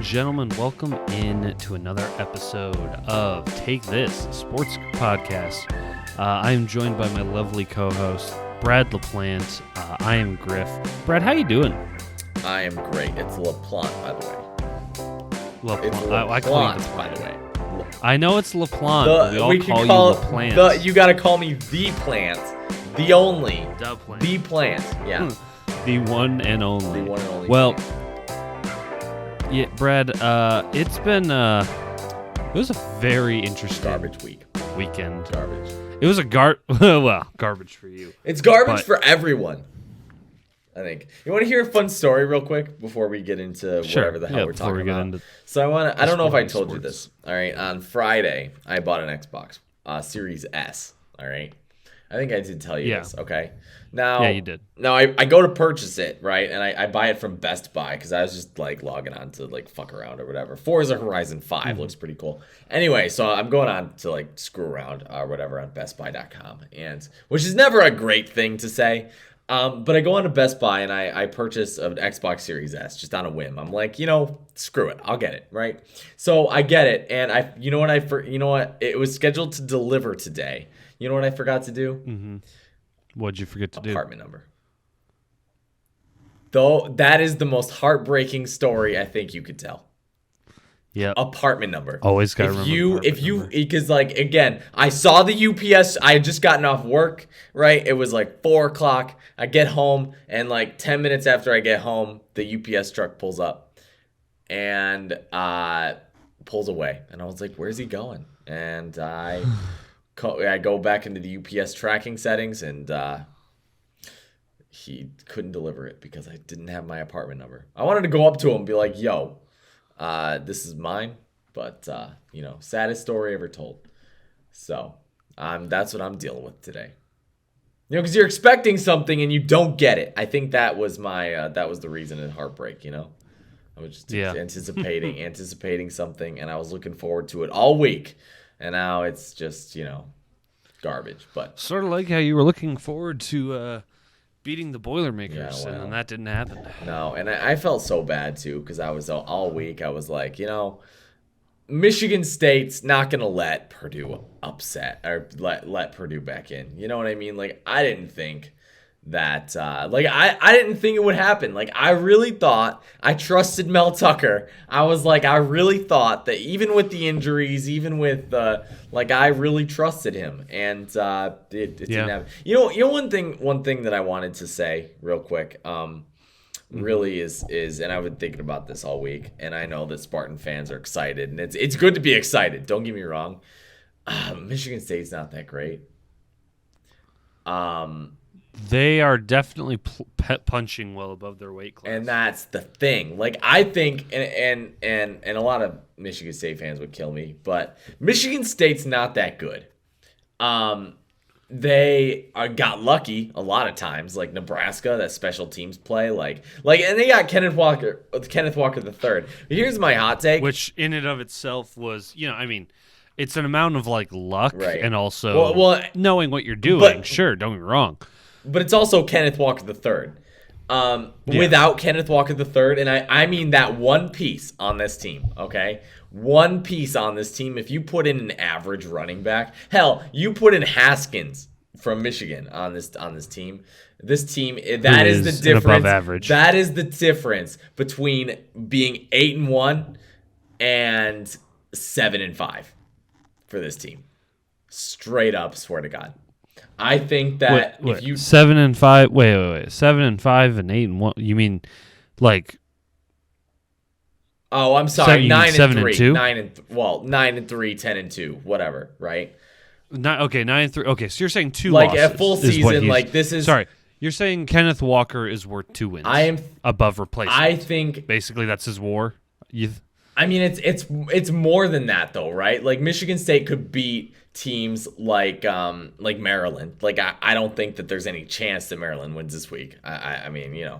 gentlemen, welcome in to another episode of Take This Sports Podcast. I am joined by my lovely co-host, Brad LaPlante. I am Griff. Brad, how you doing? I am great. It's LaPlante, by the way. LaPlante. It's LaPlante, I call you by the way. I know it's LaPlante, but we all call you LaPlante. You gotta call me the plant. The only. The plant. The plant. Yeah. The one and only. The one and only. Well, plant. yeah, Brad, it's been, it was a very interesting Garbage weekend. Garbage. It was a garbage for you. It's garbage for everyone, I think. You want to hear a fun story real quick before we get into whatever the hell we're talking about? So I don't know if I told you this. All right, on Friday, I bought an Xbox Series S. All right. I think I did tell you this, okay? Now, yeah, you did. Now, I go to purchase it, right? And I buy it from Best Buy because I was just, like, logging on to, like, fuck around or whatever. Forza Horizon 5 looks pretty cool. Anyway, so I'm going on to, like, screw around or whatever on BestBuy.com, and which is never a great thing to say. But I go on to Best Buy and I purchase an Xbox Series S just on a whim. I'm like, screw it, I'll get it, right? So I get it, and it was scheduled to deliver today. You know what I forgot to do? Mm-hmm. What'd you forget to do? Apartment number. Though that is the most heartbreaking story I think you could tell. Yeah. Apartment number. Always gotta remember. Because again, I saw the UPS. I had just gotten off work, right? It was like 4:00. I get home, and like 10 minutes after I get home, the UPS truck pulls up and pulls away. And I was like, "Where's he going?" And I go back into the UPS tracking settings, and he couldn't deliver it because I didn't have my apartment number. I wanted to go up to him and be like, "Yo, this is mine," but saddest story ever told. So that's what I'm dealing with today. Because you're expecting something and you don't get it. I think that was the reason in heartbreak. I was just anticipating something, and I was looking forward to it all week, and now it's just garbage. But sort of like how you were looking forward to beating the Boilermakers, and then that didn't happen. No, and I felt so bad too because I was all week. I was like, Michigan State's not gonna let Purdue upset or let Purdue back in. You know what I mean? Like I didn't think that I didn't think it would happen. Like I really thought I trusted Mel Tucker. I was like I really thought that even with the injuries, even with I really trusted him, and it didn't happen. One thing that I wanted to say real quick really is and I've been thinking about this all week, and I know that Spartan fans are excited, and it's good to be excited. Don't get me wrong. Michigan State's not that great. They are definitely punching well above their weight class, and that's the thing. Like I think, and a lot of Michigan State fans would kill me, but Michigan State's not that good. They got lucky a lot of times, like Nebraska, that special teams play, and they got Kenneth Walker the third. But here's my hot take, which in and of itself was, it's an amount of luck, right, and also knowing what you're doing. Sure, don't get me wrong. But it's also Kenneth Walker III. Without Kenneth Walker III, and I mean that one piece on this team, okay? One piece on this team. If you put in an average running back, hell, you put in Haskins from Michigan on this team. This team, that is the difference. Above average. That is the difference between being 8-1 and 7-5 for this team. Straight up, swear to God. I think that if you 7-5, wait, 7-5 and 8-1. You mean like? Oh, I'm sorry. 9-3, 9-3, 10-2, whatever. Right? 9-3. Okay, so you're saying two losses. Like a full season, this is. Sorry, you're saying Kenneth Walker is worth 2 wins. I am above replacement. I think basically that's his war. I mean, it's more than that though, right? Like Michigan State could beat teams like Maryland. Like I don't think that there's any chance that Maryland wins this week. I mean,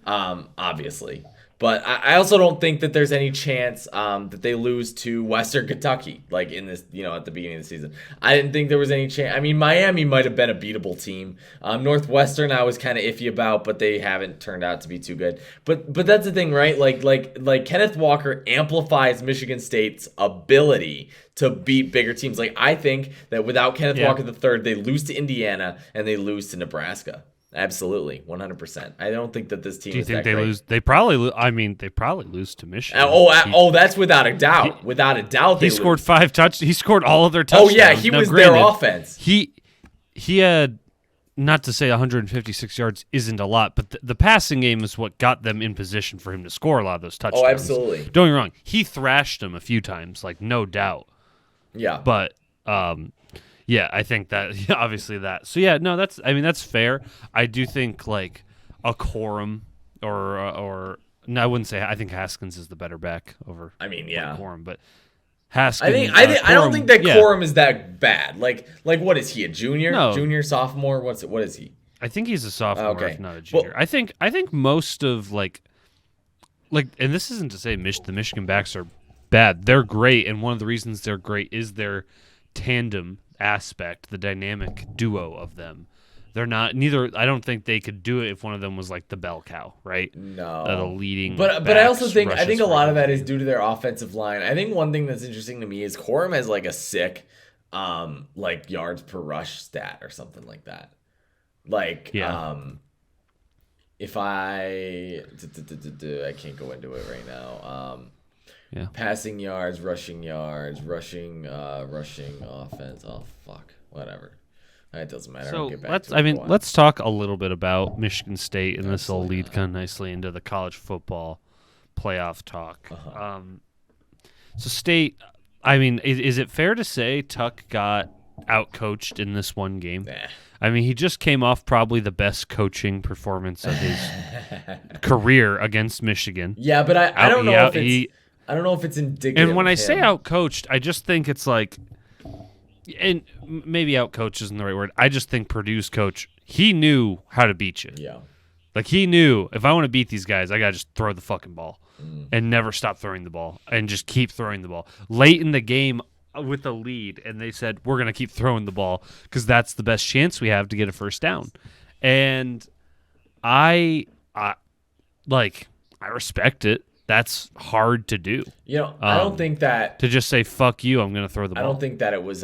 obviously. But I also don't think that there's any chance that they lose to Western Kentucky, like in this, at the beginning of the season. I didn't think there was any chance. I mean, Miami might have been a beatable team. Northwestern, I was kind of iffy about, but they haven't turned out to be too good. But that's the thing, right? Like Kenneth Walker amplifies Michigan State's ability to beat bigger teams. Like, I think that without Kenneth Walker III, they lose to Indiana and they lose to Nebraska. Absolutely, 100%. I don't think that this team. Do you is think that they great. lose? They probably lose. I mean, they probably lose to Michigan. That's without a doubt. Without a doubt, he scored 5 touchdowns. He scored all of their touchdowns. Oh yeah, he was their offense. He had, not to say 156 yards isn't a lot, but the passing game is what got them in position for him to score a lot of those touchdowns. Oh, absolutely. Don't get me wrong. He thrashed them a few times, like no doubt. Yeah. But yeah, I think that obviously that. So yeah, no, that's fair. I do think like a Corum or no, I wouldn't say. I think Haskins is the better back over. I mean, yeah, Corum, but Haskins. I don't think that Corum is that bad. Like what is he, a junior? No. Junior, sophomore? What is he? I think he's a sophomore, Okay. if not a junior. Well, I think most of like, and this isn't to say the Michigan backs are bad. They're great, and one of the reasons they're great is their tandem aspect, the dynamic duo of them. They're not neither. I don't think they could do it if one of them was like the bell cow, right? No, the leading. But I also think a lot of that is due to their offensive line. I think one thing that's interesting to me is Corum has like a sick, like yards per rush stat or something like that. Like, if I can't go into it right now. Passing yards, rushing offense. Oh fuck, whatever. It doesn't matter. So let's talk a little bit about Michigan State, and this will lead kind of nicely into the college football playoff talk. So State, I mean, is it fair to say Tuck got outcoached in this one game? Nah. I mean, he just came off probably the best coaching performance of his career against Michigan. Yeah, but I don't know if it's indicative. And when I say outcoached, I just think it's like, and maybe outcoached isn't the right word. I just think Purdue's coach, he knew how to beat you. Yeah. Like, he knew, if I want to beat these guys, I got to just throw the fucking ball and never stop throwing the ball and just keep throwing the ball. Late in the game with the lead, and they said, we're going to keep throwing the ball because that's the best chance we have to get a first down. And I respect it. That's hard to do. I don't think that to just say fuck you, I'm going to throw the ball. I don't think that it was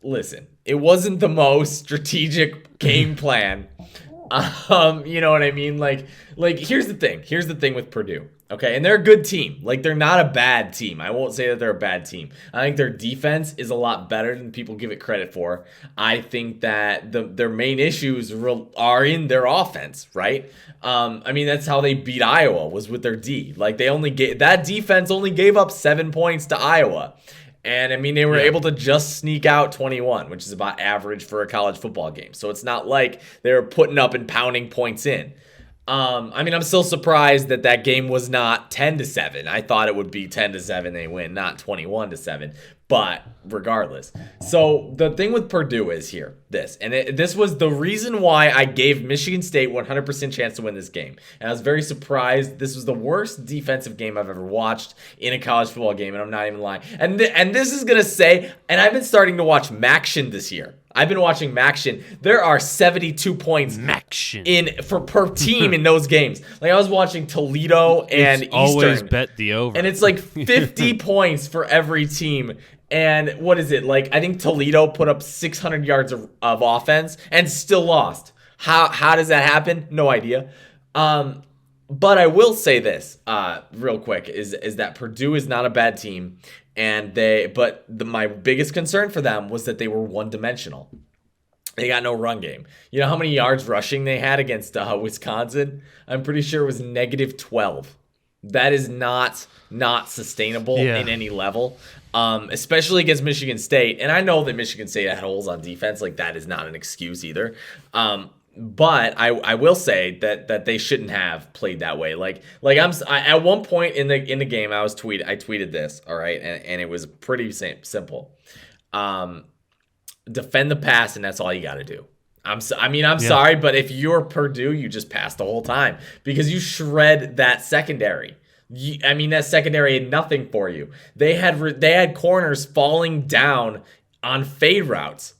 listen, it wasn't the most strategic game plan. You know what I mean? Like here's the thing with Purdue. Okay, and they're a good team. Like, they're not a bad team. I won't say that they're a bad team. I think their defense is a lot better than people give it credit for. I think that their main issues are in their offense, right? I mean, that's how they beat Iowa, was with their D. Like, that defense only gave up 7 points to Iowa. And, I mean, they were able to just sneak out 21, which is about average for a college football game. So it's not like they were putting up and pounding points in. I mean, I'm still surprised that game was not 10-7. I thought it would be 10-7 they win, not 21-7. But regardless, so the thing with Purdue is this was the reason why I gave Michigan State 100% chance to win this game. And I was very surprised. This was the worst defensive game I've ever watched in a college football game, and I'm not even lying. And this is gonna say, and I've been starting to watch Maction this year. I've been watching Maction. There are 72 points per team in those games. Like, I was watching Toledo and Eastern. Always bet the over. And it's like 50 points for every team. And what is it? Like, I think Toledo put up 600 yards of offense and still lost. How does that happen? No idea. But I will say this real quick is that Purdue is not a bad team. And my biggest concern for them was that they were one-dimensional. They got no run game. You know how many yards rushing they had against Wisconsin? I'm pretty sure it was -12. That is not sustainable in any level, especially against Michigan State. And I know that Michigan State had holes on defense. Like, that is not an excuse either. But I will say that they shouldn't have played that way. Like at one point in the game, I tweeted this, all right, and it was pretty simple. Defend the pass, and that's all you got to do. I'm sorry, but if you're Purdue, you just pass the whole time because you shred that secondary. That secondary had nothing for you. They had corners falling down on fade routes,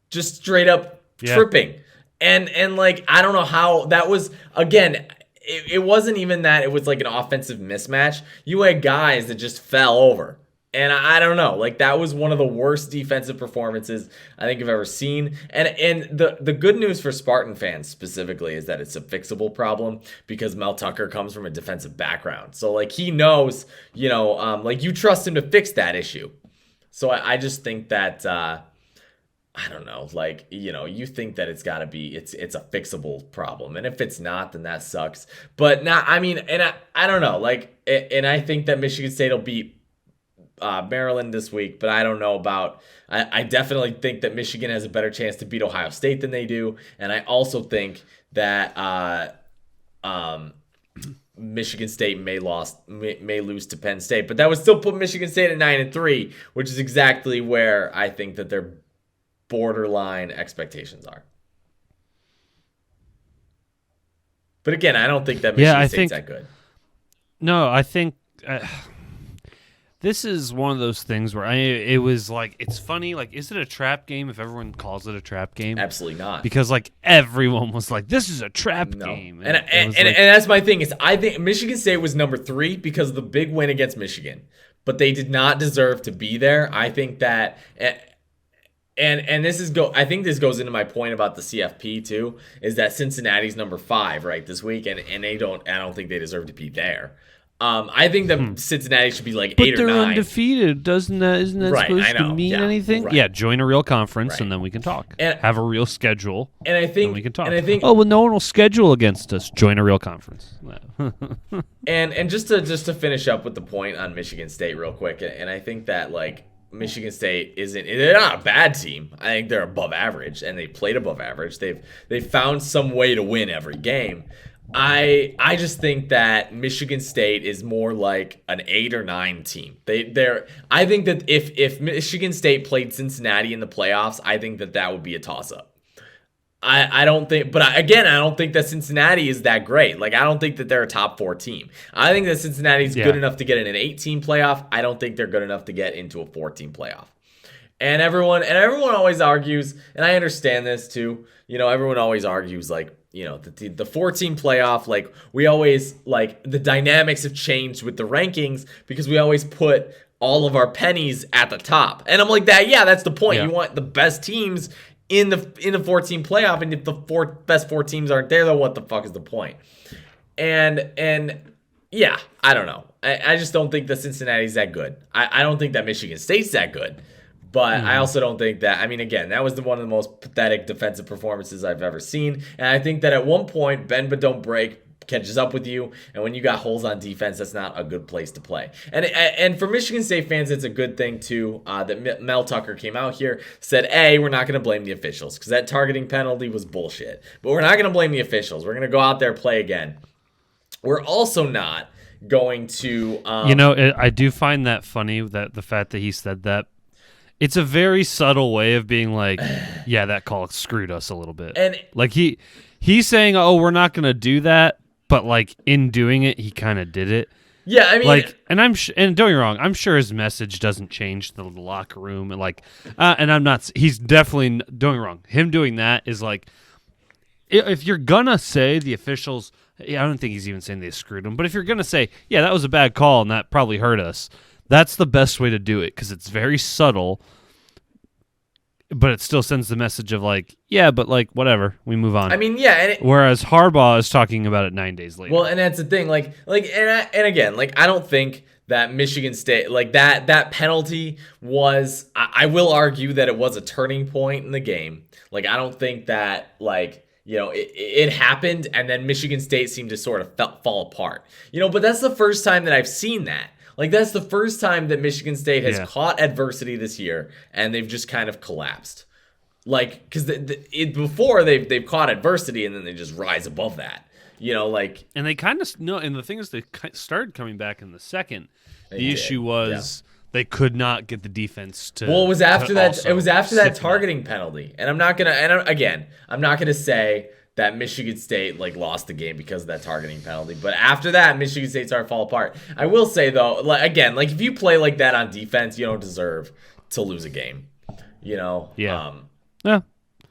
just straight up tripping. And like, I don't know how that was. Again, it wasn't even that it was like an offensive mismatch. You had guys that just fell over. And I don't know, like that was one of the worst defensive performances I think I've ever seen. And the good news for Spartan fans specifically is that it's a fixable problem because Mel Tucker comes from a defensive background. So like he knows, like you trust him to fix that issue. So I just think that, I don't know, like, you think that it's got to be, it's a fixable problem. And if it's not, then that sucks. But not, I don't know, like, and I think that Michigan State will beat Maryland this week, but I don't know about. I definitely think that Michigan has a better chance to beat Ohio State than they do, and I also think that Michigan State may lose to Penn State, but that would still put Michigan State at 9-3, which is exactly where I think that their borderline expectations are. But again, I don't think that Michigan State's that good. No, I think. This is one of those things where it was like, it's funny, like, is it a trap game if everyone calls it a trap game? Absolutely not. Because, like, everyone was like, this is a trap game. And that's my thing, is I think Michigan State was number 3 because of the big win against Michigan. But they did not deserve to be there. I think that, and I think this goes into my point about the CFP too, is that Cincinnati's number 5, right, this week, and I don't think they deserve to be there. I think that Cincinnati should be like 8 or 9. But they're undefeated. Isn't that supposed to mean anything? Right. Yeah, join a real conference and then we can talk. And have a real schedule. And I think we can talk. No one will schedule against us. Join a real conference. and just to finish up with the point on Michigan State real quick, and I think that like Michigan State they're not a bad team. I think they're above average and they played above average. They've found some way to win every game. I just think that Michigan State is more like an 8 or 9 team. I think that if Michigan State played Cincinnati in the playoffs, I think that would be a toss-up. I don't think, but again, I don't think that Cincinnati is that great. Like, I don't think that they're a top 4 team. I think that Cincinnati's good enough to get in an 8-team playoff. I don't think they're good enough to get into a 4-team playoff. And everyone always argues, and I understand this too. Everyone always argues like, the 4-team playoff, like we always like the dynamics have changed with the rankings because we always put all of our pennies at the top. And I'm like that. Yeah, that's the point. Yeah. You want the best teams in the 4-team playoff, and if the best 4 teams aren't there, then what the fuck is the point? And yeah, I don't know. I just don't think that Cincinnati's that good. I don't think that Michigan State's that good. But I also don't think that, again, that was one of the most pathetic defensive performances I've ever seen. And I think that at one point, bend but don't break catches up with you. And when you got holes on defense, that's not a good place to play. And for Michigan State fans, it's a good thing, too, that Mel Tucker came out here, said, hey, we're not going to blame the officials because that targeting penalty was bullshit. But we're not going to blame the officials. We're going to go out there, play again. We're also not going to... I do find that funny, that the fact that he said that. It's a very subtle way of being like, yeah, that call screwed us a little bit. And like he's saying, oh, we're not going to do that, but like in doing it, he kind of did it. Yeah, and and don't get me wrong, I'm sure his message doesn't change the locker room and like, and I'm not. He's definitely, don't get me wrong. Him doing that is like, if you're gonna say the officials, I don't think he's even saying they screwed him, but if you're gonna say, yeah, that was a bad call and that probably hurt us. That's the best way to do it because it's very subtle, but it still sends the message of like, yeah, but like whatever, we move on. Whereas Harbaugh is talking about it 9 days later. Well, and that's the thing, and again, like I don't think that Michigan State, like that penalty was. I will argue that it was a turning point in the game. Like I don't think that it happened and then Michigan State seemed to sort of fall apart. But that's the first time that I've seen that. Like, that's the first time that Michigan State has caught adversity this year, and they've just kind of collapsed. Like, because before they've caught adversity, and then they just rise above that. And they kind of and the thing is, they started coming back in the second. The issue was they could not get the defense to. Well, it was after that. It was after that sit targeting penalty, and I'm not gonna. And again, I'm not gonna say that Michigan State lost the game because of that targeting penalty. But after that, Michigan State started to fall apart. I will say though, if you play like that on defense, you don't deserve to lose a game. Yeah. Yeah.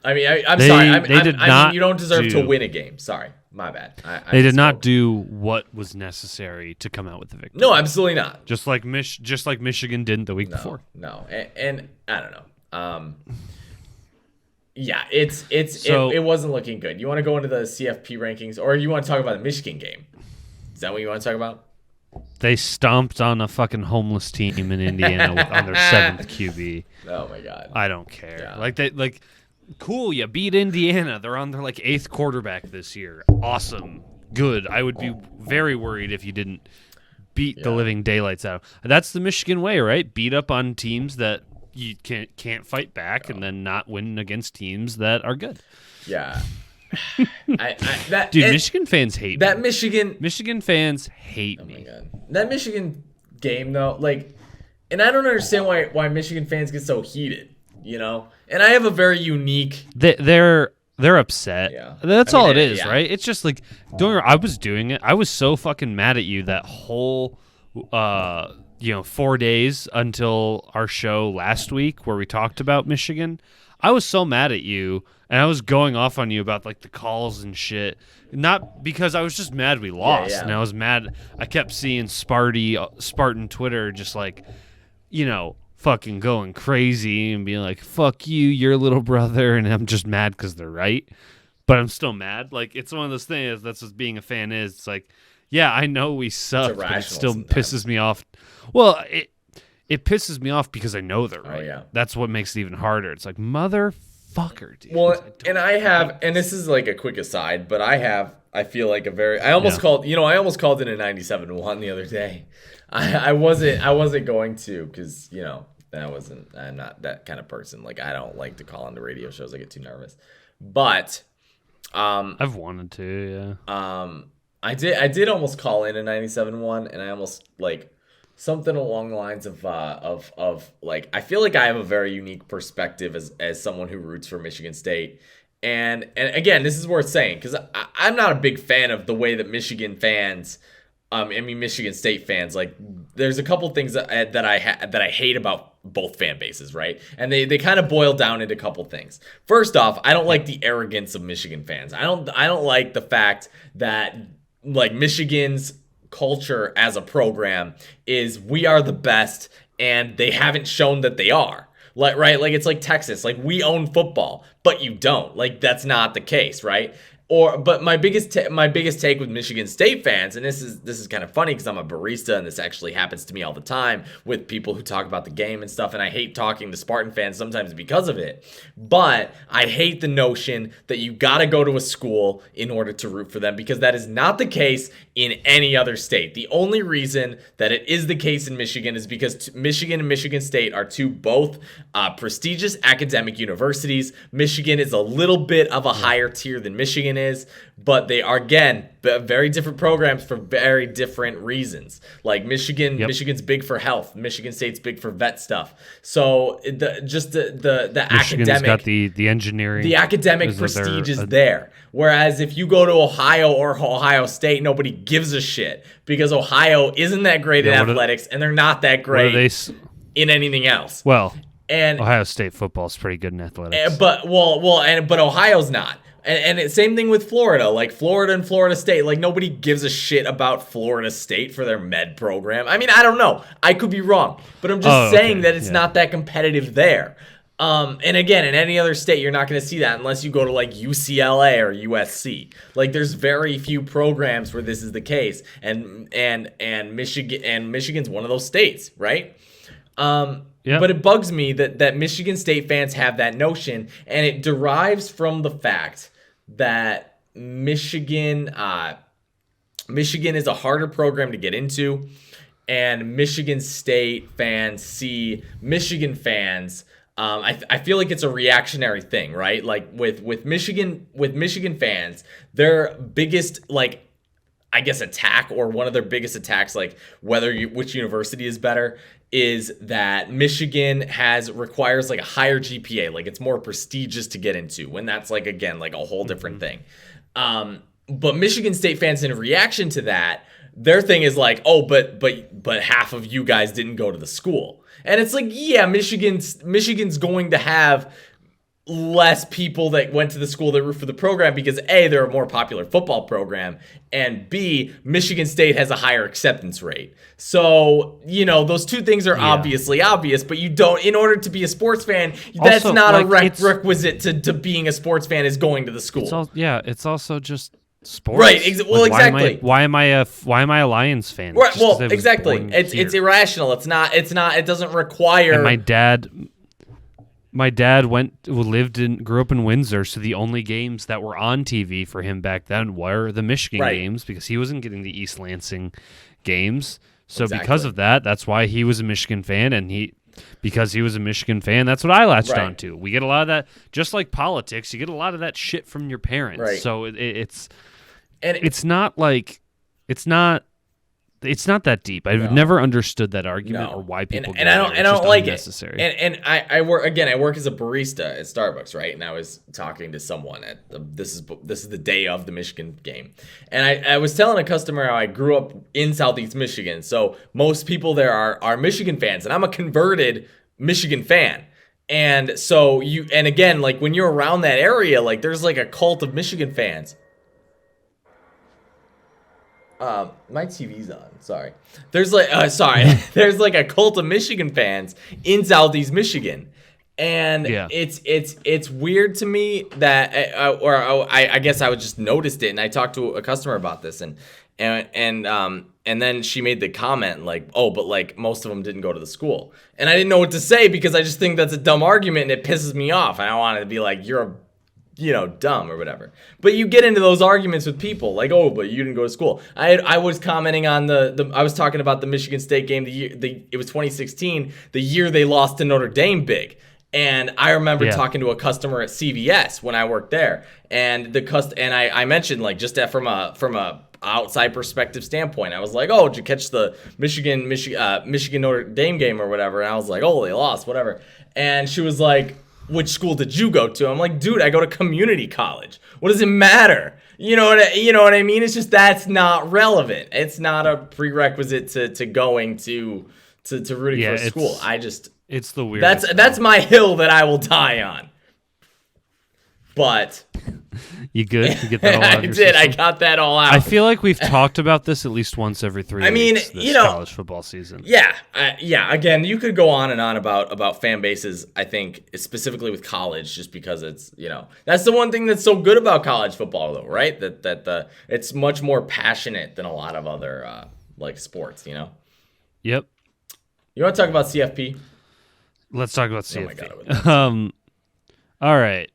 I mean, I'm sorry. I mean, you don't deserve to do- win a game. Sorry, my bad. They did not do what was necessary to come out with the victory. No, absolutely not. Just like Michigan didn't the week before. No, and I don't know. Yeah, it wasn't looking good. You want to go into the CFP rankings, or you want to talk about the Michigan game? Is that what you want to talk about? They stomped on a fucking homeless team in Indiana on their 7th QB. Oh my god. I don't care. Yeah. Cool, you beat Indiana. They're on their 8th quarterback this year. Awesome. Good. I would be very worried if you didn't beat the living daylights out. That's the Michigan way, right? Beat up on teams that you can't fight back and then not win against teams that are good. Yeah. Michigan fans hate that. me. Michigan fans hate me. Oh my god. That Michigan game though, and I don't understand why Michigan fans get so heated, And I have a very unique. They're upset. Yeah. That's all it is, right? It's just I was doing it. I was so fucking mad at you that whole 4 days until our show last week where we talked about Michigan. I was so mad at you, and I was going off on you about the calls and shit. Not because I was just mad we lost, and I was mad. I kept seeing Spartan Twitter just fucking going crazy and being like, "Fuck you, your little brother," and I'm just mad because they're right, but I'm still mad. It's one of those things. That's what being a fan is. It's yeah, I know we suck, but it still pisses me off. Well, it pisses me off because I know they're right. Oh, yeah. That's what makes it even harder. It's motherfucker, dude. Well, and this is a quick aside, but I feel I almost called it a 97-1 the other day. I wasn't going to because, I'm not that kind of person. I don't like to call on the radio shows. I get too nervous. But I've wanted to, yeah. I did almost call in a 97-1, and I almost something along the lines of I feel like I have a very unique perspective as someone who roots for Michigan State. And again, this is worth saying because I'm not a big fan of the way that Michigan fans, Michigan State fans, there's a couple things that I hate about both fan bases, right? And they kind of boil down into a couple things. First off, I don't like the arrogance of Michigan fans. I don't like the fact that Michigan's culture as a program is we are the best, and they haven't shown that they are. Right? It's like Texas. We own football, but you don't. That's not the case, right? But my biggest take with Michigan State fans, and this is kind of funny because I'm a barista and this actually happens to me all the time with people who talk about the game and stuff, and I hate talking to Spartan fans sometimes because of it. But I hate the notion that you got to go to a school in order to root for them, because that is not the case in any other state. The only reason that it is the case in Michigan is because Michigan and Michigan State are both prestigious academic universities. Michigan is a little bit of a higher tier than Michigan is, but they are, again, very different programs for very different reasons. Michigan's big for health. Michigan State's big for vet stuff. So the Michigan's academic, got the engineering, the academic prestige is there. Whereas if you go to Ohio or Ohio State, nobody gives a shit because Ohio isn't that great in athletics, and they're not that great in anything else. Well, and Ohio State football is pretty good in athletics. But Ohio's not. And same thing with Florida. Florida and Florida State. Nobody gives a shit about Florida State for their med program. I mean, I don't know. I could be wrong. But I'm just saying that it's not that competitive there. And again, in any other state, you're not going to see that unless you go to UCLA or USC. There's very few programs where this is the case. And Michigan's one of those states, right? Yep. But it bugs me that Michigan State fans have that notion, and it derives from the fact that Michigan is a harder program to get into, and Michigan State fans see Michigan fans. I feel like it's a reactionary thing, right? With Michigan fans, their biggest I guess, attack, or one of their biggest attacks, like which university is better, is that Michigan requires like a higher GPA, like it's more prestigious to get into, when that's like, again, like a whole different thing. But Michigan State fans, in reaction to that, their thing is like, oh, but half of you guys didn't go to the school. And it's like, yeah, Michigan's going to have less people that went to the school that root for the program because A, they're a more popular football program, and B, Michigan State has a higher acceptance rate. So, those two things are obviously obvious, but you don't, in order to be a sports fan, that's also, not a requisite to being a sports fan is going to the school. It's also just sports. Right. Well, exactly. Why am I a Lions fan? Right. Well, exactly. It's irrational. It doesn't require. And my dad grew up in Windsor, so the only games that were on TV for him back then were the Michigan games, because he wasn't getting the East Lansing games. So because of that, that's why he was a Michigan fan, and because he was a Michigan fan, that's what I latched onto. We get a lot of that, just like politics, you get a lot of that shit from your parents. Right. So it's not that deep. I've never understood that argument or why people and I don't like unnecessary. It. And I work as a barista at Starbucks, right? And I was talking to someone this is the day of the Michigan game, and I was telling a customer how I grew up in Southeast Michigan, so most people there are Michigan fans, and I'm a converted Michigan fan. And so again, like when you're around that area, like there's like a cult of Michigan fans. My TV's on. Sorry. There's like there's like a cult of Michigan fans in Southeast Michigan, and it's weird to me that, I guess I just noticed it, and I talked to a customer about this, and then she made the comment like, oh, but like most of them didn't go to the school, and I didn't know what to say because I just think that's a dumb argument and it pisses me off. I don't want to be like, you're a dumb or whatever. But you get into those arguments with people like, oh, but you didn't go to school. I was commenting on I was talking about the Michigan State game. It was 2016, the year they lost to Notre Dame big. And I remember talking to a customer at CVS when I worked there, and I mentioned, like, just that from a outside perspective standpoint, I was like, oh, did you catch the Michigan Notre Dame game or whatever? And I was like, oh, they lost, whatever. And she was like, which school did you go to? I'm like, dude, I go to community college. What does it matter? You know what I mean? It's just, that's not relevant. It's not a prerequisite to going to rooting for a school. It's the weirdest. That's my hill that I will die on. But you good? You get that all out? I did. I got that all out. I feel like we've talked about this at least once every 3 weeks this college football season. Yeah. Again, you could go on and on about fan bases, I think, specifically with college, just because it's, that's the one thing that's so good about college football, though, right? That it's much more passionate than a lot of other like sports, Yep. You want to talk about CFP? Let's talk about CFP. Oh my God, all right.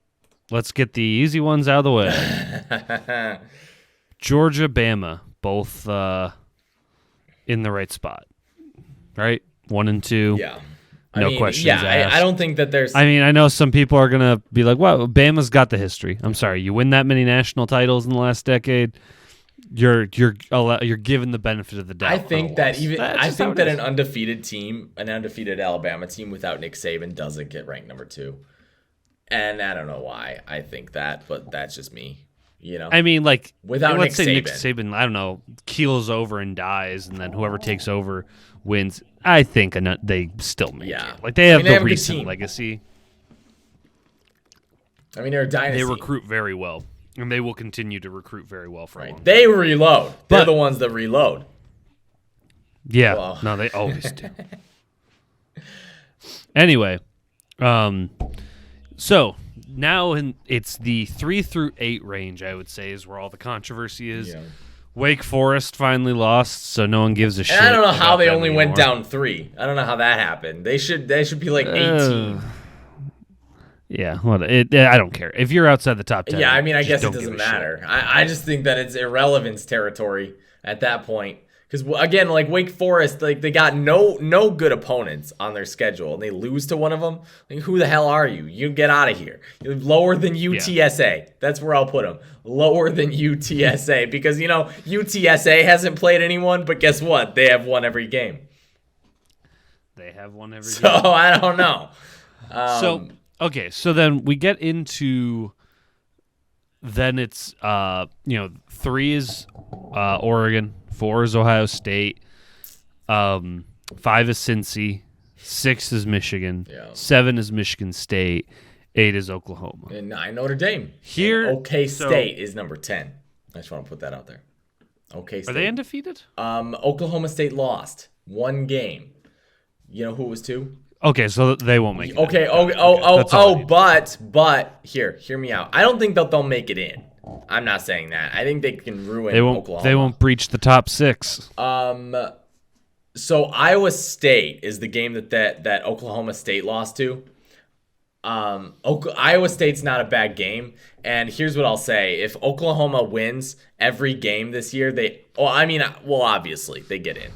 Let's get the easy ones out of the way. Georgia, Bama, both in the right spot, right? 1 and 2. Yeah. No questions asked. I don't think that there's... I know some people are going to be like, well, Bama's got the history. I'm sorry. You win that many national titles in the last decade, you're given the benefit of the doubt. I think that an undefeated Alabama team without Nick Saban doesn't get ranked number 2. And I don't know why I think that, but that's just me, I mean, like, without Nick Saban, I don't know, keels over and dies, and then whoever takes over wins. I think they still make it. Like, they have the recent legacy. I mean, they're a dynasty. They recruit very well, and they will continue to recruit very well for a long time. They reload. They're the ones that reload. Yeah. Well. No, they always do. Anyway, so now it's the 3 through 8 range, I would say, is where all the controversy is. Yeah. Wake Forest finally lost, so no one gives a shit. And I don't know how they only went down 3. I don't know how that happened. They should be like 18. Yeah, well, I don't care. If you're outside the top 10. Yeah, I mean, I guess it doesn't matter. I just think that it's irrelevance territory at that point. Because again, like Wake Forest, like they got no good opponents on their schedule, and they lose to one of them. Like, who the hell are you? You get out of here. You're lower than UTSA. Yeah. That's where I'll put them. Lower than UTSA, because UTSA hasn't played anyone, but guess what? They have won every game. They have won every game. So I don't know. So then we get into. Then it's 3 is Oregon. 4 is Ohio State, 5 is Cincy, 6 is Michigan, 7 is Michigan State, 8 is Oklahoma, and 9 Notre Dame. Here, OK State is number 10. I just want to put that out there. OK State. Are they undefeated? Oklahoma State lost 1 game. You know who it was to? Okay, so they won't make it. Okay. But hear me out. I don't think that they'll make it in. I'm not saying that. I think they can ruin Oklahoma. They won't breach the top 6. So Iowa State is the game that Oklahoma State lost to. Iowa State's not a bad game, and here's what I'll say: if Oklahoma wins every game this year, obviously they get in.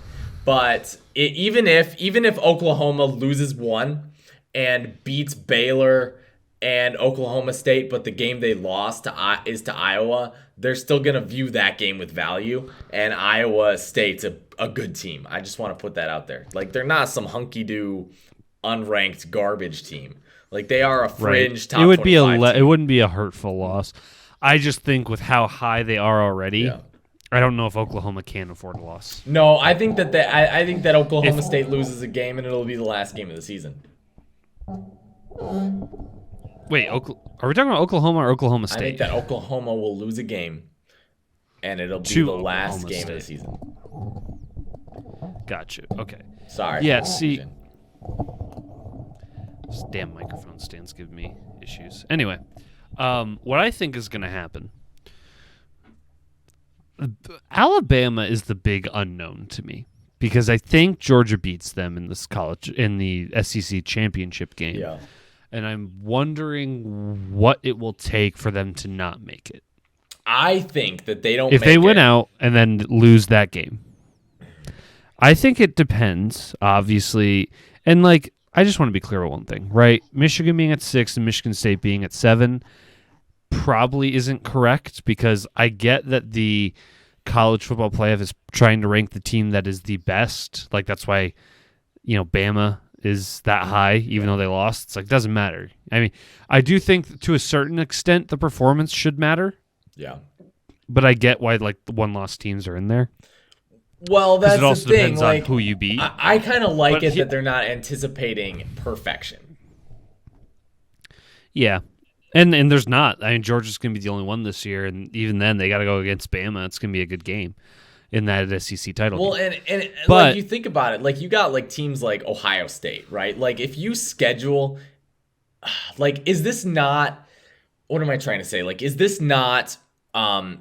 But even if Oklahoma loses 1 and beats Baylor and Oklahoma State, but the game they lost is to Iowa, they're still going to view that game with value, and Iowa State's a good team. I just want to put that out there. Like, they're not some hunky-do, unranked garbage team. Like, they are a fringe top 25 team. It wouldn't be a hurtful loss. I just think with how high they are already, I don't know if Oklahoma can afford a loss. No, I think that Oklahoma State loses a game, and it'll be the last game of the season. Wait, are we talking about Oklahoma or Oklahoma State? I think that Oklahoma will lose a game, and it'll be the last game of the season. Gotcha. Okay. Sorry. Yeah, see. This damn microphone stand's giving me issues. Anyway, what I think is going to happen, Alabama is the big unknown to me, because I think Georgia beats them in the SEC championship game. Yeah. And I'm wondering what it will take for them to not make it. I think that they don't if they win out and then lose that game. I think it depends, obviously. And, I just want to be clear about one thing, right? Michigan being at 6 and Michigan State being at 7 probably isn't correct, because I get that the college football playoff is trying to rank the team that is the best. That's why, Bama is that high, even though they lost. It doesn't matter. I mean, I do think to a certain extent the performance should matter. Yeah. But I get why the one-loss teams are in there. Well, that's the thing. Depends on who you beat. I kind of like that they're not anticipating perfection. Yeah. And there's not. I mean, Georgia's going to be the only one this year, and even then they got to go against Bama. It's going to be a good game in that SEC title game. But you think about it, you got teams like Ohio State, right? If you schedule, is this not? What am I trying to say? Is this not, what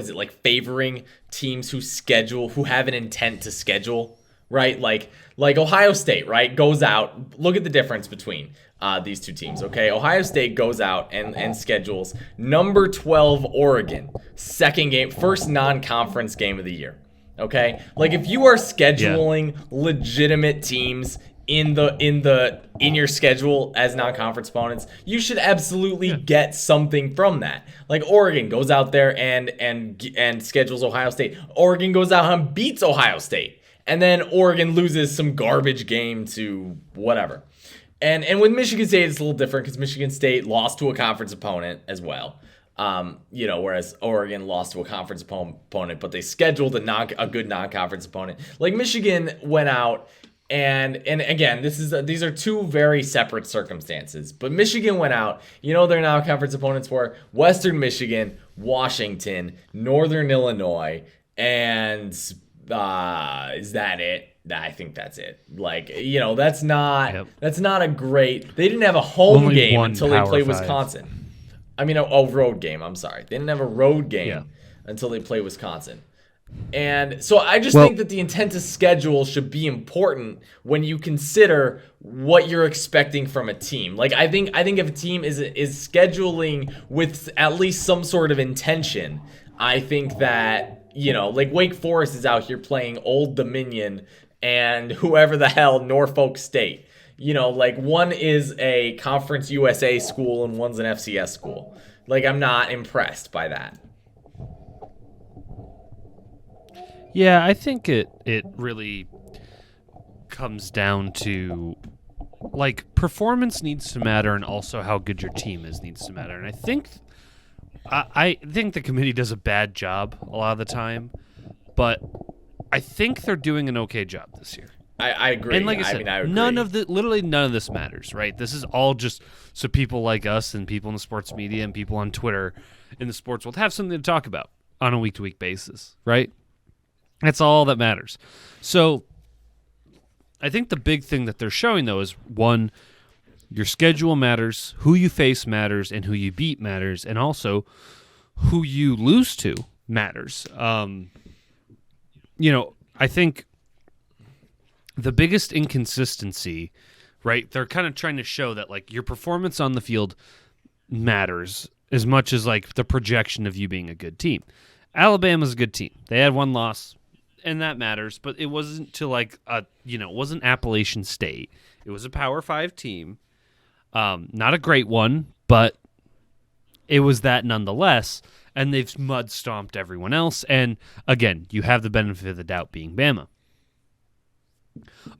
is it, favoring teams who have an intent to schedule, right? Like Ohio State, right, goes out. Look at the difference between these two teams, okay? Ohio State goes out and schedules number 12 Oregon, first non-conference game of the year, okay? If you are scheduling legitimate teams in your schedule as non-conference opponents, you should absolutely get something from that. Oregon goes out there and schedules Ohio State. Oregon goes out and beats Ohio State, and then Oregon loses some garbage game to whatever. And with Michigan State, it's a little different, because Michigan State lost to a conference opponent as well. Whereas Oregon lost to a conference opponent, but they scheduled a good non-conference opponent. Michigan went out, and again, these are two very separate circumstances. But Michigan went out. Their non-conference opponents were Western Michigan, Washington, Northern Illinois, and is that it? I think that's it. That's not a great. They didn't have a home game until they played Wisconsin. I mean, a road game. I'm sorry, they didn't have a road game until they played Wisconsin. And so I just think that the intent to schedule should be important when you consider what you're expecting from a team. I think if a team is scheduling with at least some sort of intention, I think that like Wake Forest is out here playing Old Dominion and whoever the hell Norfolk State. Like one is a Conference USA school and one's an FCS school. Like, I'm not impressed by that. Yeah, I think it really comes down to, like, performance needs to matter, and also how good your team is needs to matter. And I think the committee does a bad job a lot of the time, but I think they're doing an okay job this year. I agree. And like I said, I agree. literally none of this matters, right? This is all just so people like us and people in the sports media and people on Twitter in the sports world have something to talk about on a week-to-week basis, right? That's all that matters. So I think the big thing that they're showing, though, is, one, your schedule matters, who you face matters, and who you beat matters, and also who you lose to matters. I think the biggest inconsistency, right, they're kind of trying to show that, like, your performance on the field matters as much as, like, the projection of you being a good team. Alabama's a good team. They had one loss, and that matters, but it wasn't to, like, it wasn't Appalachian State. It was a Power 5 team. Not a great one, but it was that nonetheless, and they've mud-stomped everyone else, and, again, you have the benefit of the doubt being Bama.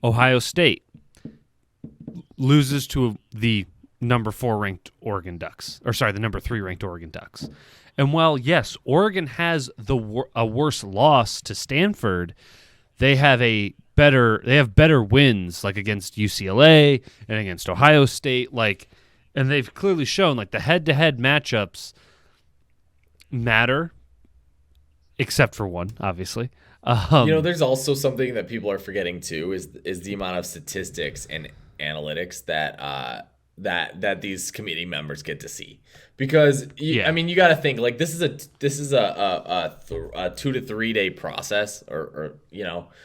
Ohio State loses to the number 4 ranked Oregon Ducks, the number 3 ranked Oregon Ducks. And while, yes, Oregon has a worse loss to Stanford, they have better wins, like against UCLA and against Ohio State, and they've clearly shown, like, the head-to-head matchups matter, except for one, obviously. There's also something that people are forgetting too is the amount of statistics and analytics that these committee members get to see, because you got to think, like, this is a 2 to 3 day process or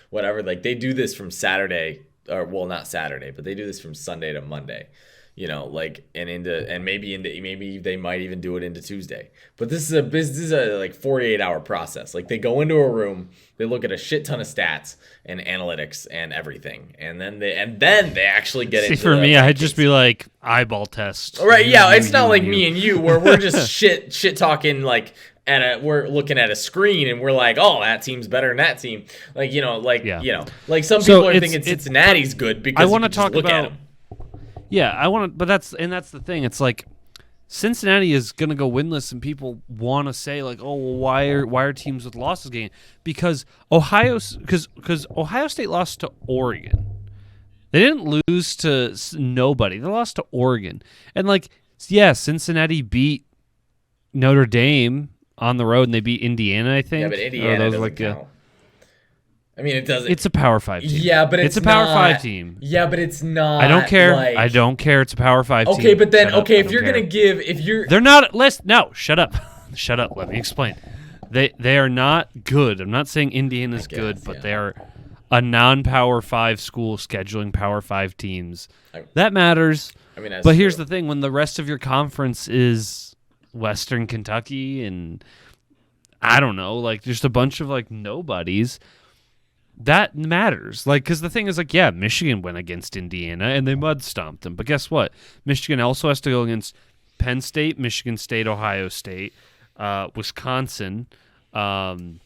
whatever. Like, they do this from Saturday, or, well, not Saturday, but they do this from Sunday to Monday. Maybe they might even do it into Tuesday. But this is a like 48-hour process. Like, they go into a room, they look at a shit ton of stats and analytiks and everything, and then they actually get into. See, for me, I'd just be like, eyeball test. Right? Yeah, it's not like me and you where we're just shit talking, like. We're looking at a screen and we're like, oh, that team's better than that team. Like, like some people are thinking Cincinnati's good because I want to talk about. At them. Yeah, but that's the thing. It's like Cincinnati is going to go winless, and people want to say, like, oh, well, why are teams with losses getting? Because Ohio State lost to Oregon. They didn't lose to nobody. They lost to Oregon. And, like, yeah, Cincinnati beat Notre Dame on the road, and they beat Indiana, I think. Yeah, but Indiana doesn't count. I mean, it doesn't. It's a Power 5 team. Yeah, but it's a Power 5 team. Yeah, but it's not. I don't care. Like... I don't care. It's a Power 5 team. Okay, but then, if you're going to give, they're not, no, shut up. Shut up. Let me explain. They are not good. I'm not saying Indiana's good, but they are a non-Power 5 school scheduling Power 5 teams. That matters. I mean, but here's the thing. When the rest of your conference is Western Kentucky and, I don't know, like, just a bunch of, like, nobodies, that matters. Like, because the thing is, like, yeah, Michigan went against Indiana and they mud stomped them. But guess what? Michigan also has to go against Penn State, Michigan State, Ohio State, Wisconsin, and,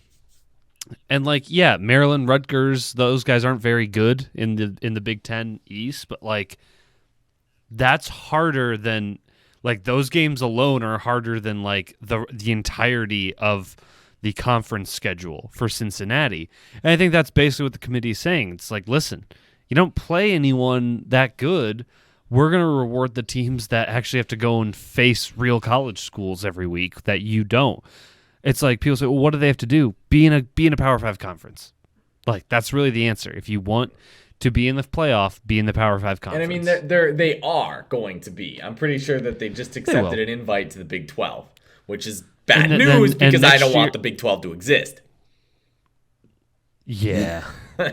like, yeah, Maryland, Rutgers. Those guys aren't very good in the Big Ten East, but, like, that's harder than, like, those games alone are harder than, like, the entirety of the conference schedule for Cincinnati. And I think that's basically what the committee is saying. It's like, listen, you don't play anyone that good. We're going to reward the teams that actually have to go and face real college schools every week that you don't. It's like, people say, well, what do they have to do? Be in a Power 5 conference. Like, that's really the answer. If you want to be in the playoff, be in the Power 5 conference. And I mean, they are going to be. I'm pretty sure that they just accepted an invite to the Big 12, which is bad news because I don't want the Big 12 to exist. Yeah.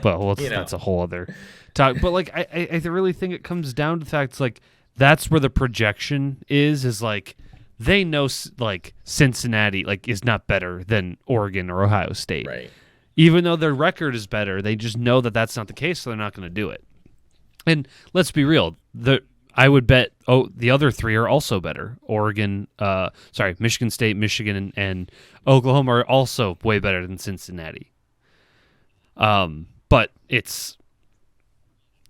Well, that's a whole other talk. But, like, I really think it comes down to the fact, it's like, that's where the projection is like, they know like Cincinnati like is not better than Oregon or Ohio State. Right. Even though their record is better, they just know that that's not the case, so they're not going to do it. And let's be real, I would bet the other three are also better. Michigan State, Michigan, and Oklahoma are also way better than Cincinnati. But it's,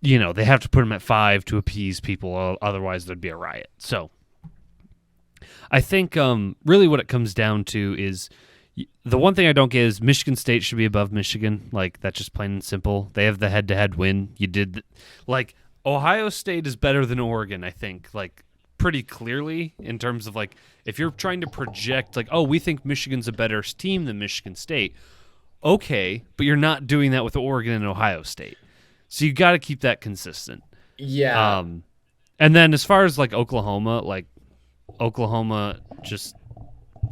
they have to put them at 5 to appease people, otherwise there'd be a riot. So I think really what it comes down to is the one thing I don't get is Michigan State should be above Michigan. Like, that's just plain and simple. They have the head-to-head win. Ohio State is better than Oregon, I think, like, pretty clearly in terms of, like, if you're trying to project, like, oh, we think Michigan's a better team than Michigan State. Okay, but you're not doing that with Oregon and Ohio State. So you got to keep that consistent. Yeah. And then as far as, like, Oklahoma just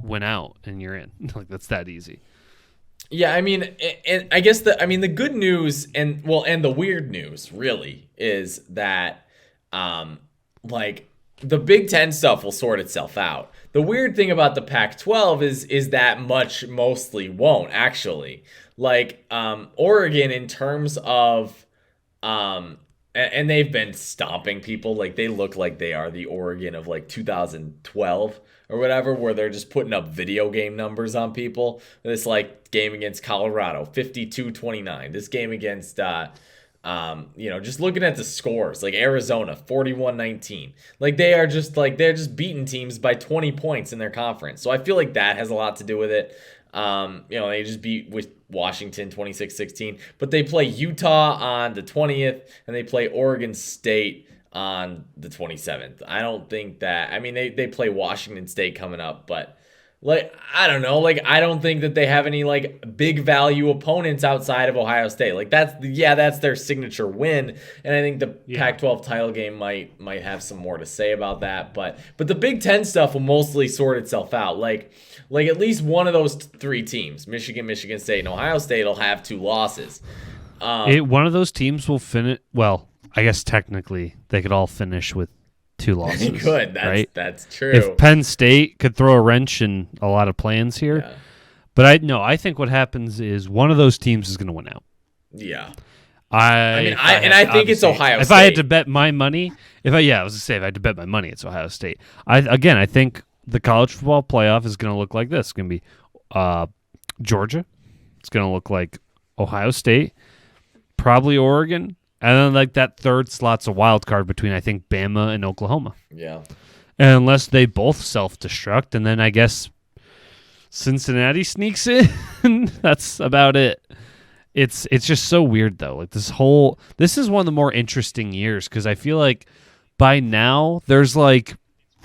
went out and you're in. Like, that's that easy. Yeah, I mean, and I guess the good news and the weird news really is that the Big Ten stuff will sort itself out. The weird thing about the Pac-12 is that mostly won't actually. Like Oregon in terms of and they've been stomping people. Like, they look like they are the Oregon of like 2012 or whatever, where they're just putting up video game numbers on people. This like game against Colorado, 52-29. This game against just looking at the scores, like Arizona, 41-19. Like, they're just beating teams by 20 points in their conference. So I feel like that has a lot to do with it. They just beat with Washington 26-16, but they play Utah on the 20th and they play Oregon State on the 27th. I don't think that, I mean, they play Washington State coming up, but like, I don't know, like, I don't think that they have any like big value opponents outside of Ohio State. Like, that's their signature win. And I think the Pac-12 title game might have some more to say about that, but the Big Ten stuff will mostly sort itself out. Like at least one of those three teams, Michigan, Michigan State, and Ohio State, will have 2 losses. One of those teams will finish. Well, I guess technically they could all finish with 2 losses. They could. Right? That's true. If Penn State could throw a wrench in a lot of plans here, yeah. But I think what happens is one of those teams is going to win out. Yeah. I think it's Ohio State. If I had to bet my money, if I had to bet my money, it's Ohio State. I think the college football playoff is going to look like this. It's going to be Georgia. It's going to look like Ohio State, probably Oregon, and then like that third slot's a wild card between, I think, Bama and Oklahoma. Yeah. And unless they both self-destruct, and then I guess Cincinnati sneaks in, that's about it. It's just so weird though. Like, this is one of the more interesting years because I feel like by now there's like,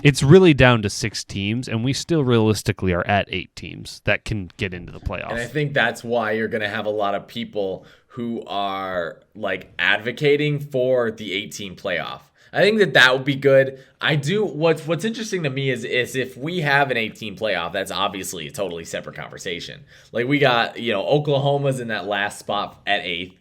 it's really down to 6 teams, and we still realistically are at 8 teams that can get into the playoffs. And I think that's why you're going to have a lot of people who are like advocating for the 8-team playoff. I think that would be good. What's interesting to me is if we have an 8-team playoff, that's obviously a totally separate conversation. Like, we got, Oklahoma's in that last spot at 8th.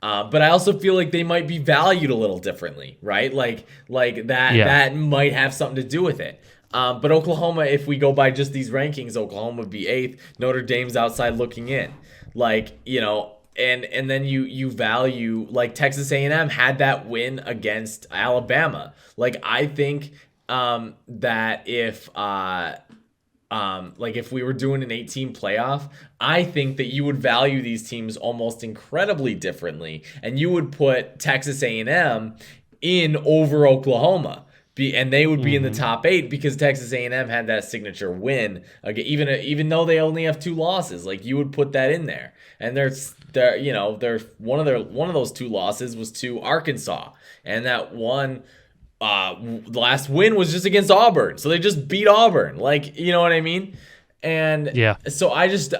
But I also feel like they might be valued a little differently, right? Like that might have something to do with it. But Oklahoma, if we go by just these rankings, Oklahoma would be 8th. Notre Dame's outside looking in. And then you value, like, Texas A&M had that win against Alabama. Like, I think that if we were doing an 8-team playoff, I think that you would value these teams almost incredibly differently, and you would put Texas A&M in over Oklahoma. And they would be in the top 8 because Texas A&M had that signature win. Even though they only have 2 losses, like, you would put that in there. And there's one of those 2 losses was to Arkansas, and that one. The last win was just against Auburn, so they just beat Auburn. Like, you know what I mean? And so I just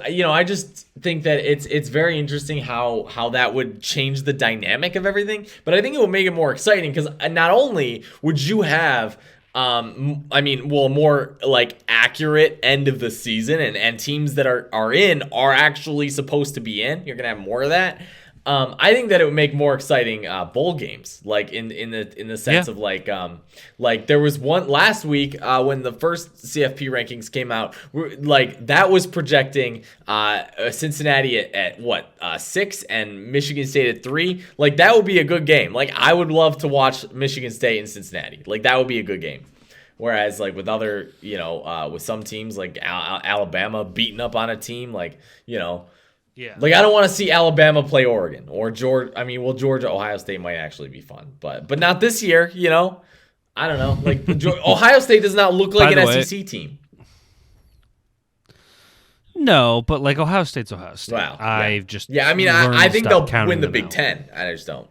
think that it's very interesting how that would change the dynamic of everything. But I think it will make it more exciting because not only would you have more like accurate end of the season and teams that are actually supposed to be in. You're gonna have more of that. I think that it would make more exciting bowl games, like in the sense of like there was one last week when the first CFP rankings came out, like that was projecting Cincinnati at what 6 and Michigan State at 3. Like that would be a good game. Like I would love to watch Michigan State and Cincinnati. Like that would be a good game. Whereas like with other, with some teams like Alabama beating up on a team, like, Yeah. like I don't want to see Alabama play Oregon or Georgia. I mean, well, Georgia, Ohio State might actually be fun, but not this year. I don't know. Like Ohio State does not look like an SEC team. No, but like Ohio State's Ohio State. Wow. I think they'll win the Big Ten. I just don't.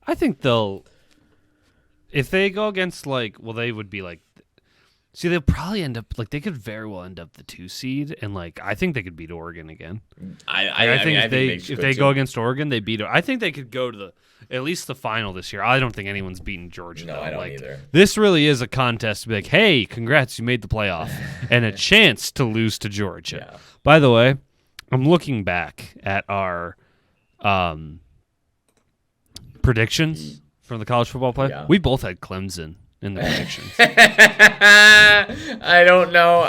I think they'll. If they go against they would be like. See, they'll probably end up they could very well end up the 2 seed, and I think they could beat Oregon again. I think if they go against Oregon, they beat. I think they could go to at least the final this year. I don't think anyone's beaten Georgia. No, though. I don't either. This really is a contest to be like, hey, congrats, you made the playoff, and a chance to lose to Georgia. Yeah. By the way, I'm looking back at our predictions from the college football play. Yeah. We both had Clemson in the predictions. I don't know.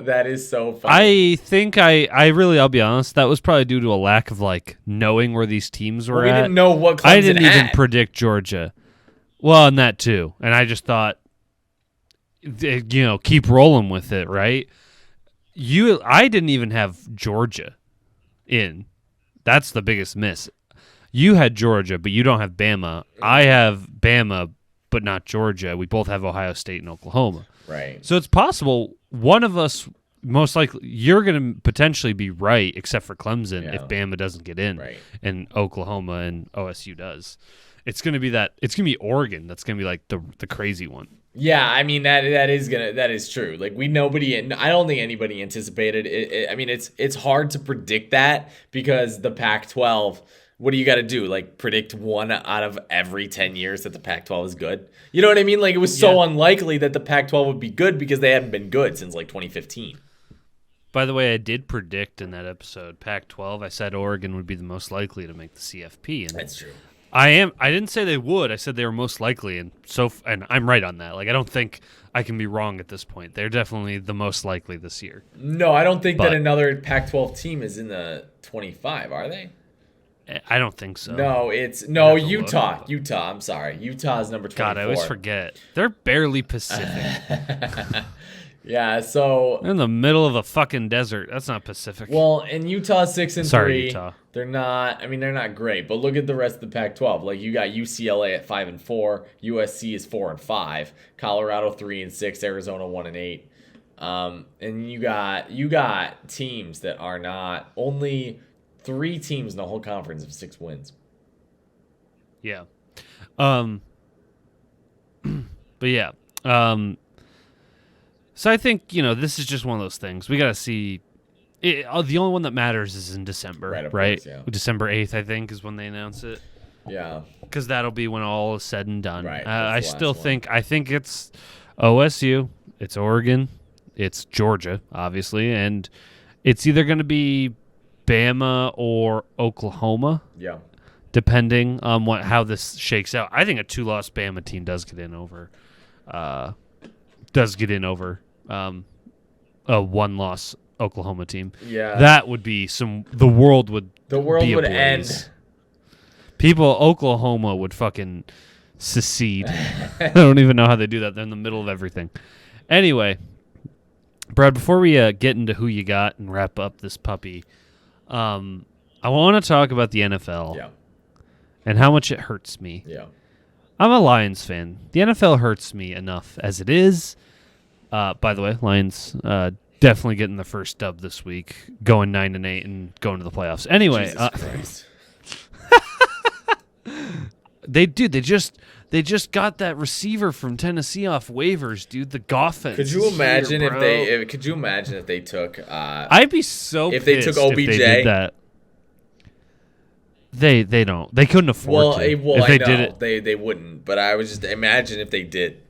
That is so funny. I think I'll be honest, that was probably due to a lack of knowing where these teams were at. We didn't know what Clemson I didn't even had. predict Georgia. Well, and that too. And I just thought, keep rolling with it, right? I didn't even have Georgia in. That's the biggest miss. You had Georgia, but you don't have Bama. I have Bama, but not Georgia. We both have Ohio State and Oklahoma. Right. So it's possible one of us, most likely, you're going to potentially be right, except for Clemson, if Bama doesn't get in, right, and Oklahoma and OSU does. It's going to be Oregon. That's going to be the crazy one. Yeah, I mean that is true. Like I don't think anybody anticipated it. I mean it's hard to predict that because the Pac-12. What do you got to do? Predict 1 out of every 10 years that the Pac-12 is good? You know what I mean? It was so unlikely that the Pac-12 would be good because they hadn't been good since 2015. By the way, I did predict in that episode Pac-12. I said Oregon would be the most likely to make the CFP, and that's true. I didn't say they would. I said they were most likely, and I'm right on that. I don't think I can be wrong at this point. They're definitely the most likely this year. No, I don't think that another Pac-12 team is in the 25. Are they? I don't think so. No, it's Utah. Utah. I'm sorry. Utah is number 24. God, I always forget. They're barely Pacific. Yeah, so they're in the middle of a fucking desert. That's not Pacific. Well, and Utah's 6-3. Sorry, Utah. They're not. I mean, they're not great. But look at the rest of the Pac-12. You got UCLA at 5-4. USC is 4-5. Colorado 3-6. Arizona 1-8. And you got teams that are not only. 3 teams in the whole conference of 6 wins. Yeah. But yeah. So I think, this is just one of those things. We got to see. The only one that matters is in December, right? Course, yeah. December 8th, I think, is when they announce it. Yeah. Because that'll be when all is said and done. Right. I think it's OSU, it's Oregon, it's Georgia, obviously, and it's either going to be Bama or Oklahoma. Yeah. Depending on how this shakes out. I think a 2-loss Bama team does get in over a 1-loss Oklahoma team. Yeah. That would be the world would end. Oklahoma would fucking secede. I don't even know how they do that. They're in the middle of everything. Anyway, Brad, before we get into who you got and wrap up this puppy, I want to talk about the NFL and how much it hurts me. Yeah. I'm a Lions fan. The NFL hurts me enough as it is. By the way, Lions definitely getting the first dub this week, going 9-8 and going to the playoffs. Anyway, Jesus Christ. They just got that receiver from Tennessee off waivers, dude. The Goffins. Could you imagine if they took? I'd be so if pissed they took OBJ. if they did that. They don't. They couldn't afford to. Well, if they I know did it, they wouldn't. But I was just imagine if they did.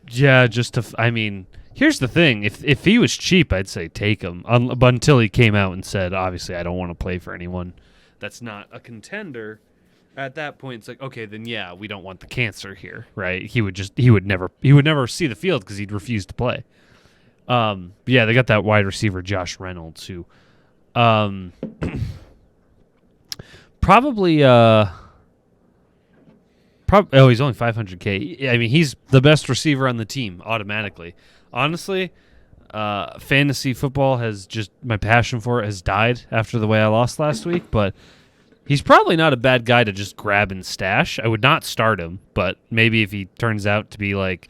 Yeah, just to. I mean, Here's the thing: if he was cheap, I'd say take him. But until he came out and said, obviously, I don't want to play for anyone that's not a contender. At that point, it's like, okay, then yeah, we don't want the cancer here, right? He would never see the field because he'd refuse to play. Yeah, they got that wide receiver Josh Reynolds who, probably he's only $500K. I mean, he's the best receiver on the team automatically. Honestly, fantasy football my passion for it has died after the way I lost last week, but he's probably not a bad guy to just grab and stash. I would not start him, but maybe if he turns out to be like,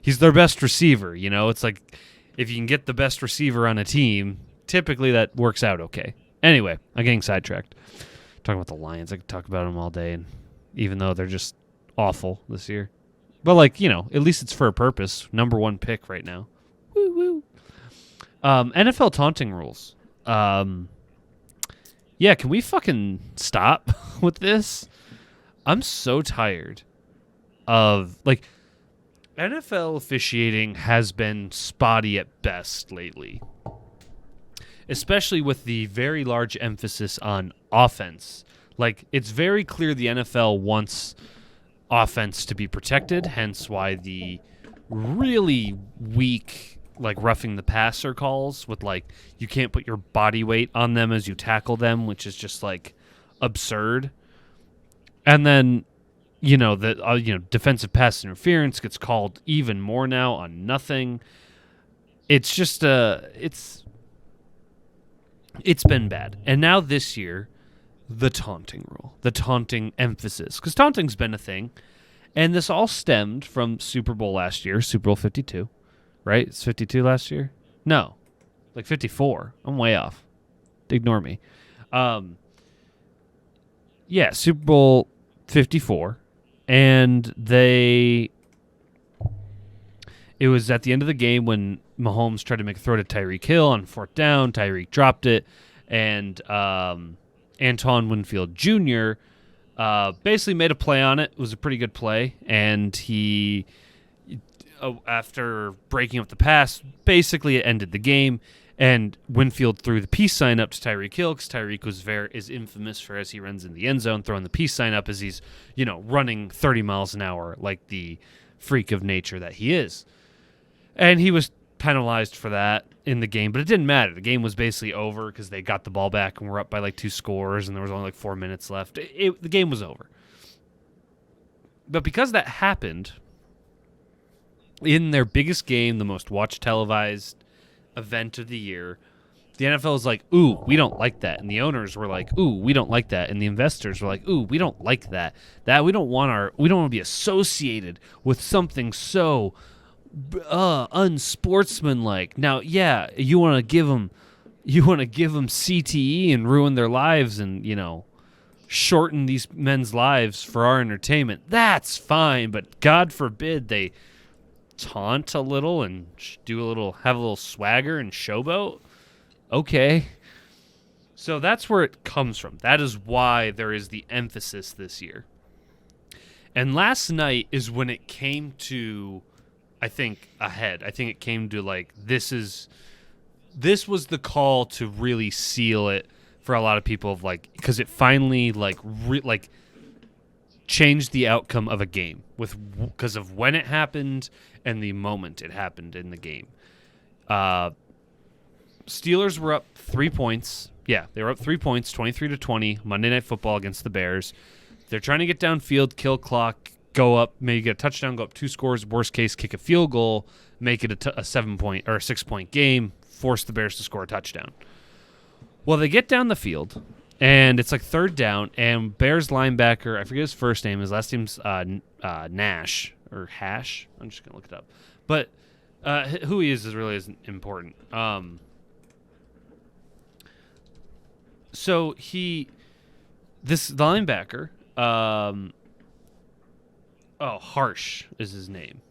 he's their best receiver, it's like if you can get the best receiver on a team, typically that works out okay. Anyway, I'm getting sidetracked. Talking about the Lions, I could talk about them all day, and even though they're just awful this year. But, at least it's for a purpose. Number 1 pick right now. Woo woo. NFL taunting rules. Yeah, can we fucking stop with this? I'm so tired of, NFL officiating has been spotty at best lately. Especially with the very large emphasis on offense. It's very clear the NFL wants offense to be protected, hence why the really weak roughing the passer calls with you can't put your body weight on them as you tackle them, which is just absurd. And then defensive pass interference gets called even more now on nothing. It's just it's been bad. And now this year, the taunting rule, the taunting emphasis, because taunting's been a thing, and this all stemmed from Super Bowl last year, Super Bowl 52. Right? It's 52 last year? No. 54. I'm way off. Ignore me. Yeah, Super Bowl 54. And it was at the end of the game when Mahomes tried to make a throw to Tyreek Hill on 4th down. Tyreek dropped it. And Antoine Winfield Jr. Basically made a play on it. It was a pretty good play. And he... after breaking up the pass, basically it ended the game, and Winfield threw the peace sign up to Tyreek Hill because Tyreek is infamous for, as he runs in the end zone, throwing the peace sign up as he's running 30 miles an hour like the freak of nature that he is. And he was penalized for that in the game, but it didn't matter. The game was basically over because they got the ball back and were up by 2 scores, and there was only 4 minutes left. The game was over. But because that happened, in their biggest game, the most watched televised event of the year, the NFL is like, ooh, we don't like that. And the owners were like, ooh, we don't like that. And the investors were like, ooh, we don't like that. We don't want to be associated with something so unsportsmanlike. Now, yeah, you want to give them CTE and ruin their lives and, shorten these men's lives for our entertainment. That's fine, but God forbid they taunt a little and have a little swagger and showboat. Okay. So that's where it comes from. That is why there is the emphasis this year. And last night is when it came to, I think, a head. I think it came to this was the call to really seal it for a lot of people because it finally changed the outcome of a game because of when it happened and the moment it happened in the game. Steelers were up 3 points. Yeah, they were up 3 points, 23-20, Monday Night Football against the Bears. They're trying to get downfield, kill clock, go up, maybe get a touchdown, go up 2 scores, worst case, kick a field goal, make it a 7-point or a 6-point game, force the Bears to score a touchdown. Well, they get down the field, and it's 3rd down, and Bears linebacker, I forget his first name, his last name's Nash, or Hash. I'm just going to look it up. But who he is really isn't important. So this linebacker, Harsh is his name.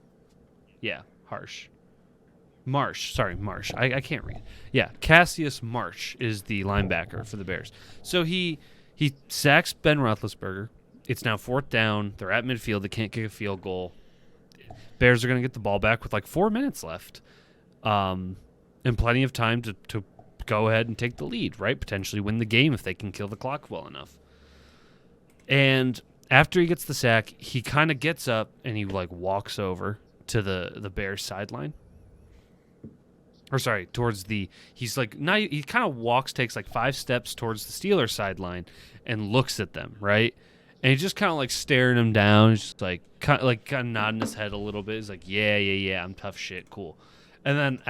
Yeah, Harsh. Marsh. I can't read. Yeah, Cassius Marsh is the linebacker for the Bears. So he sacks Ben Roethlisberger. It's now 4th down. They're at midfield. They can't kick a field goal. Bears are going to get the ball back with 4 minutes left. and plenty of time to go ahead and take the lead, right? Potentially win the game if they can kill the clock well enough. And after he gets the sack, he kind of gets up and he like walks over to the Bears sideline. Or sorry, towards he's like, now he kind of takes like 5 steps towards the Steelers sideline and looks at them, right? And he's just kind of like staring them down. He's just like kind of nodding his head a little bit. He's like, yeah, I'm tough shit, cool. And then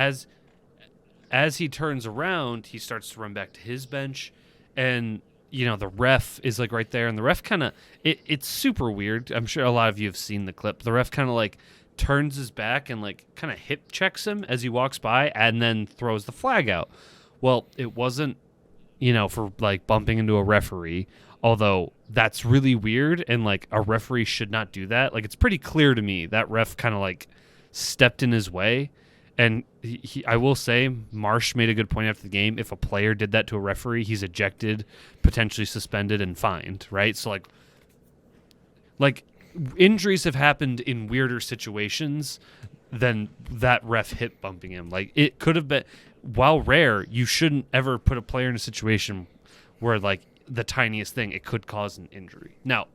as he turns around, he starts to run back to his bench, and the ref is like right there, and the ref kind of it's super weird. I'm sure a lot of you have seen the clip. The ref kind of like turns his back and like kind of hip checks him as he walks by, and then throws the flag out. Well, it wasn't for like bumping into a referee, although that's really weird, and like a referee should not do that. Like, it's pretty clear to me that ref kind of like stepped in his way. And I will say, Marsh made a good point after the game. If a player did that to a referee, he's ejected, potentially suspended, and fined, right? So, like injuries have happened in weirder situations than that ref hip bumping him. Like, it could have been, while rare, you shouldn't ever put a player in a situation where, like, the tiniest thing, it could cause an injury. Now,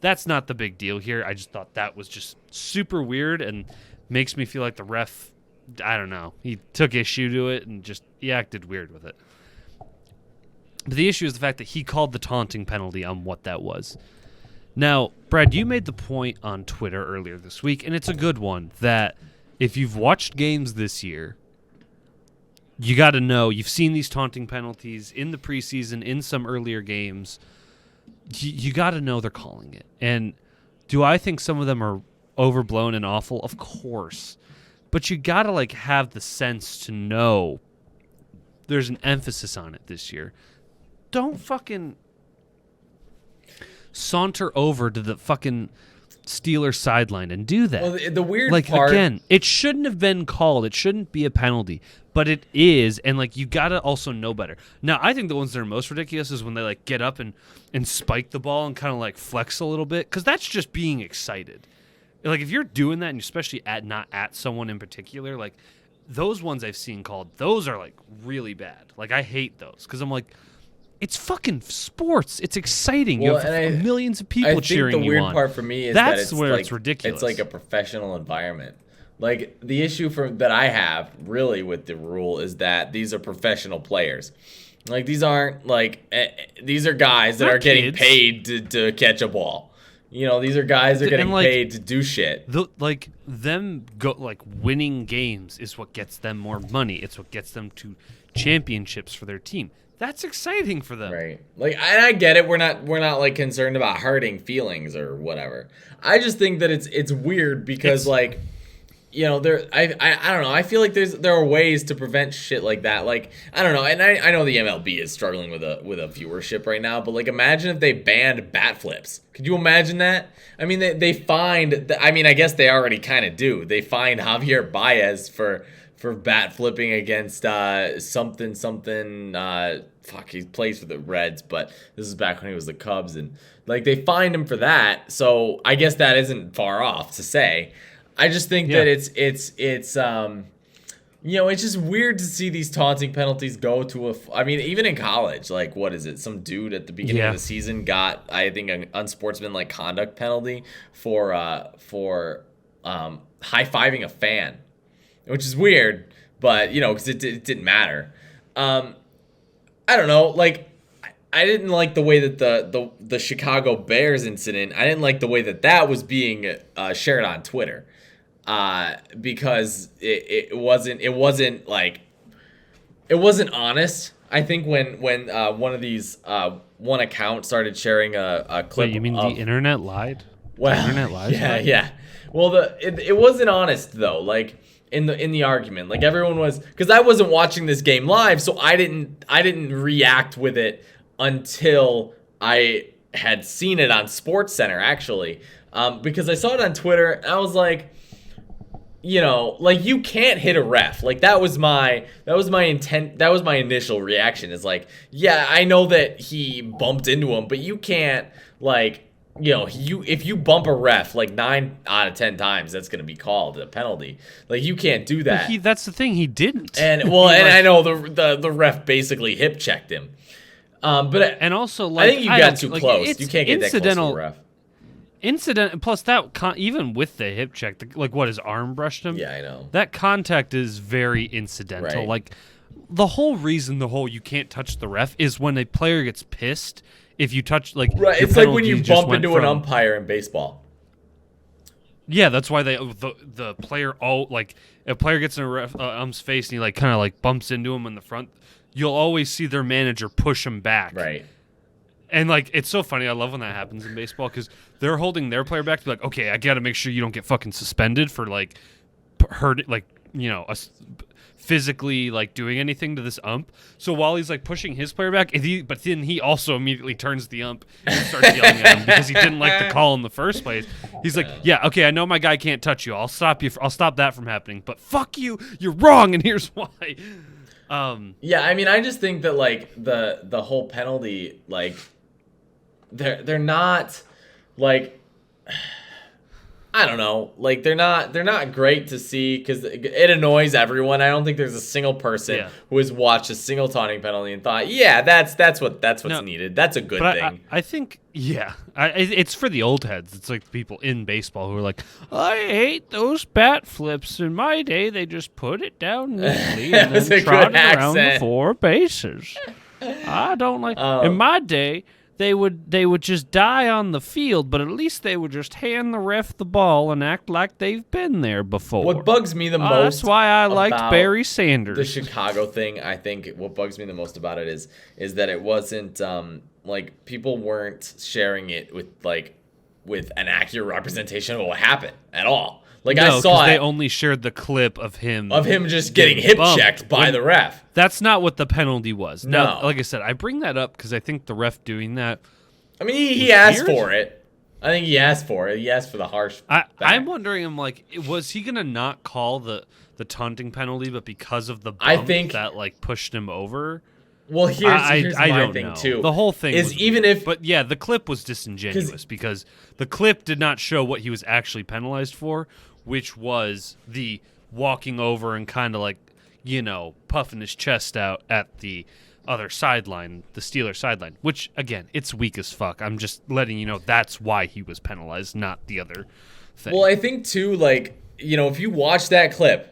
that's not the big deal here. I just thought that was just super weird and makes me feel like the ref, I don't know, he took issue to it and he acted weird with it. But the issue is the fact that he called the taunting penalty on what that was. Now, Brad, you made the point on Twitter earlier this week, and it's a good one, that if you've watched games this year, you got to know, you've seen these taunting penalties in the preseason, in some earlier games, you got to know they're calling it. And do I think some of them are overblown and awful? Of course. But you got to like have the sense to know there's an emphasis on it this year. Don't fucking saunter over to the fucking Steelers sideline and do that. Well, the weird like, part... again, it shouldn't have been called. It shouldn't be a penalty. But it is, and like you got to also know better. Now, I think the ones that are most ridiculous is when they like get up and spike the ball and kind of like flex a little bit, because that's just being excited. Like, if you're doing that, and especially not at someone in particular, like, those ones I've seen called, those are, like, really bad. Like, I hate those, because I'm like, it's fucking sports. It's exciting. You have millions of people cheering you on. I think the weird part for me is that's that where like, it's ridiculous. It's like a professional environment. Like, the issue that I have, really, with the rule is that these are professional players. Like, these aren't, like, these are guys that are getting paid to catch a ball. These are guys that are getting paid to do shit. Winning games is what gets them more money. It's what gets them to championships for their team. That's exciting for them. Right. Like, and I get it. We're not like concerned about hurting feelings or whatever. I just think that it's weird because I don't know. I feel like there are ways to prevent shit like that. Like, I don't know. And I know the MLB is struggling with a viewership right now, but like, imagine if they banned bat flips. Could you imagine that? I mean, they fined. I mean, I guess they already kind of do. They fined Javier Baez for bat flipping against something. He plays for the Reds, but this is back when he was the Cubs, and like they fined him for that. So I guess that isn't far off to say. I just think that it's it's just weird to see these taunting penalties go to I mean, even in college, like, what is it? Some dude at the beginning of the season got, I think, an unsportsmanlike conduct penalty for high-fiving a fan, which is weird, but, because it didn't matter. I don't know, like, I didn't like the way that the Chicago Bears incident, I didn't like the way that was being shared on Twitter. Because it wasn't honest. I think when one of these one account started sharing a clip. Wait, you mean the internet lied? Well, the internet lied. Yeah. Well, it wasn't honest though. Like in the argument, like everyone was, because I wasn't watching this game live, so I didn't react with it until I had seen it on SportsCenter actually, because I saw it on Twitter and I was like, like, you can't hit a ref. Like, that was my intent. That was my initial reaction, is like, yeah, I know that he bumped into him, but you can't, like, if you bump a ref like 9 out of 10 times, that's going to be called a penalty. Like, you can't do that. That's the thing, he didn't. And I know the ref basically hip checked him. But and also, I think you got too close. You can't get that close to the ref. Plus that even with the hip check, his arm brushed him. Yeah, I know. That contact is very incidental. Right. Like, the whole reason you can't touch the ref is when a player gets pissed. If you touch, like, right, it's like when you bump into an umpire in baseball. Yeah, that's why the player if a player gets in a ump's face and he kind of bumps into him in the front, you'll always see their manager push him back. Right. And it's so funny. I love when that happens in baseball because they're holding their player back to be like, okay, I got to make sure you don't get fucking suspended for physically doing anything to this ump. So while he's pushing his player back, but then he also immediately turns the ump and starts yelling at him because he didn't like the call in the first place. He's like, yeah, okay, I know my guy can't touch you. I'll stop you. I'll stop that from happening. But fuck you, you're wrong, and here's why. Yeah, I mean, I just think that the whole penalty, they're not I don't know. They're not great to see because it annoys everyone. I don't think there's a single person who has watched a single taunting penalty and thought, yeah, that's what's needed. That's a good thing. I think, it's for the old heads. It's like people in baseball who are like, I hate those bat flips. In my day, they just put it down neatly and then trotted around the 4 bases. I don't like. In my day, they would just die on the field, but at least they would just hand the ref the ball and act like they've been there before. What bugs me the most that's why I liked Barry Sanders. The Chicago thing, I think what bugs me the most about it is that it wasn't people weren't sharing it with an accurate representation of what happened at all. I saw it. They only shared the clip of him just getting hip checked by the ref. That's not what the penalty was. No. Now, like I said, I bring that up because I think the ref doing that. I mean, he asked for it. I think he asked for it. He asked for the harsh. I'm wondering, was he gonna not call the taunting penalty, but because of the bump that pushed him over? Well, here's my thing too. The whole thing is the clip was disingenuous because the clip did not show what he was actually penalized for, which was the walking over and kind of puffing his chest out at the other sideline, the Steelers sideline, which again, it's weak as fuck. I'm just letting you know that's why he was penalized, not the other thing. Well, I think too, if you watch that clip,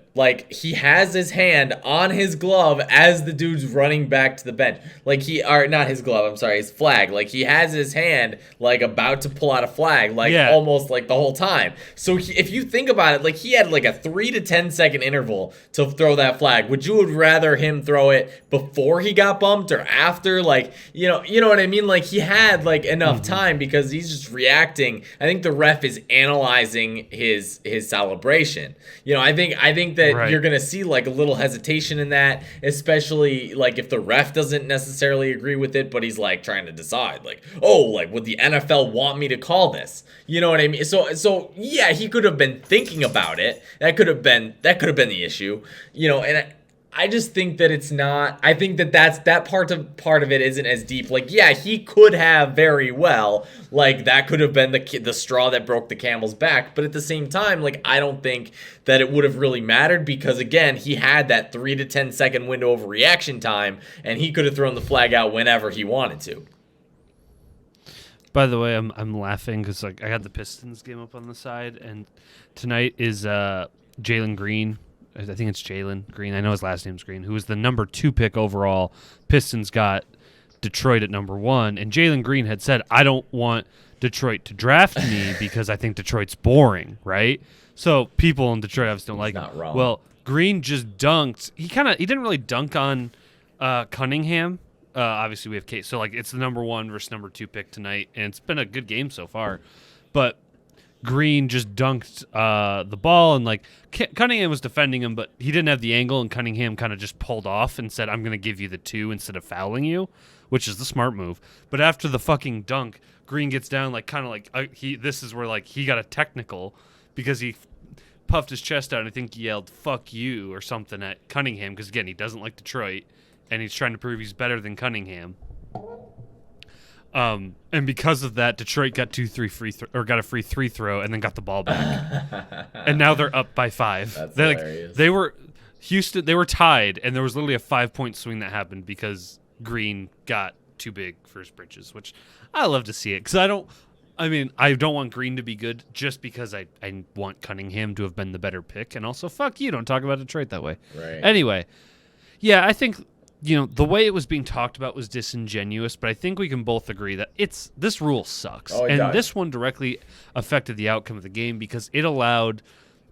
he has his hand on his glove as the dude's running back to the bench. Not his glove, I'm sorry, his flag. He has his hand, about to pull out a flag, almost the whole time. So if you think about it, he had a 3 to 10 second interval to throw that flag. Would you rather him throw it before he got bumped or after? You know what I mean? He had enough time because he's just reacting. I think the ref is analyzing his celebration. I think that you're going to see a little hesitation in that, especially if the ref doesn't necessarily agree with it, but he's trying to decide would the NFL want me to call this? You know what I mean? So yeah, he could have been thinking about it. That could have been the issue, and I just think that it's not. I think that part of it isn't as deep. He could have very well, that could have been the straw that broke the camel's back. But at the same time, I don't think that it would have really mattered because again, he had that 3 to 10 second window of reaction time, and he could have thrown the flag out whenever he wanted to. By the way, I'm laughing because I got the Pistons game up on the side, and tonight is Jalen Green. I think it's Jalen Green. I know his last name's Green, who was the number 2 pick overall. Pistons got Detroit at number 1, and Jalen Green had said, I don't want Detroit to draft me because I think Detroit's boring, right? So people in Detroit obviously don't like him. Not wrong. Well, Green just dunked. He didn't really dunk on Cunningham. Obviously, we have Kate. So, it's the number 1 versus number 2 pick tonight, and it's been a good game so far. But Green just dunked the ball, and Cunningham was defending him, but he didn't have the angle, and Cunningham kind of just pulled off and said, I'm going to give you the 2 instead of fouling you, which is the smart move. But after the fucking dunk, Green gets down this is where he got a technical because he puffed his chest out, and I think he yelled, fuck you, or something at Cunningham, because again, he doesn't like Detroit, and he's trying to prove he's better than Cunningham. And because of that, Detroit got got a free free throw and then got the ball back. And now they're up by 5. That's hilarious. They were tied, and there was literally a 5-point swing that happened because Green got too big for his britches, which I love to see it because I don't want Green to be good just because I want Cunningham to have been the better pick, and also fuck you, don't talk about Detroit that way. Right. Anyway, yeah, I think the way it was being talked about was disingenuous, but I think we can both agree that this rule sucks. Oh, it and does. This one directly affected the outcome of the game because it allowed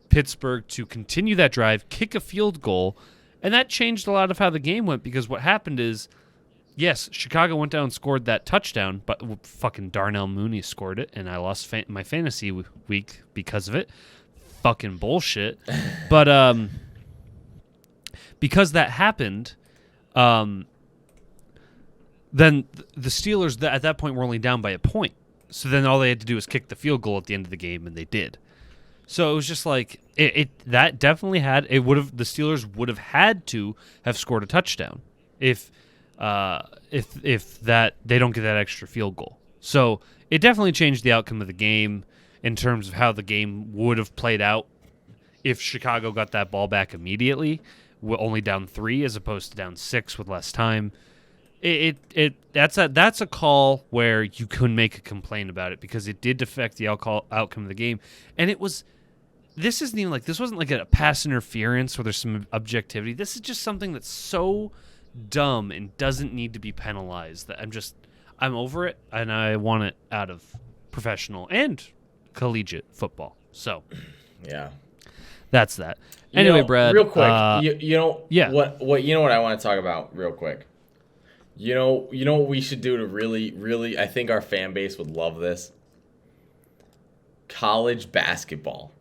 Pittsburgh to continue that drive, kick a field goal, and that changed a lot of how the game went because what happened is, yes, Chicago went down and scored that touchdown, but fucking Darnell Mooney scored it, and I lost my fantasy week because of it. Fucking bullshit. But because that happened, then the Steelers at that point were only down by a point. So then all they had to do was kick the field goal at the end of the game, and they did. So it was just like that definitely the Steelers would have had to have scored a touchdown if that they don't get that extra field goal. So it definitely changed the outcome of the game in terms of how the game would have played out if Chicago got that ball back immediately, only down 3 as opposed to down 6 with less time. That's a call where you couldn't make a complaint about it because it did affect the outcome of the game, and this wasn't like a pass interference where there's some objectivity. This is just something that's so dumb and doesn't need to be penalized that I'm over it, and I want it out of professional and collegiate football. So yeah, that's that. Anyway, Brad, real quick, yeah. what I want to talk about real quick. You know what we should do to really, I think our fan base would love this. College basketball.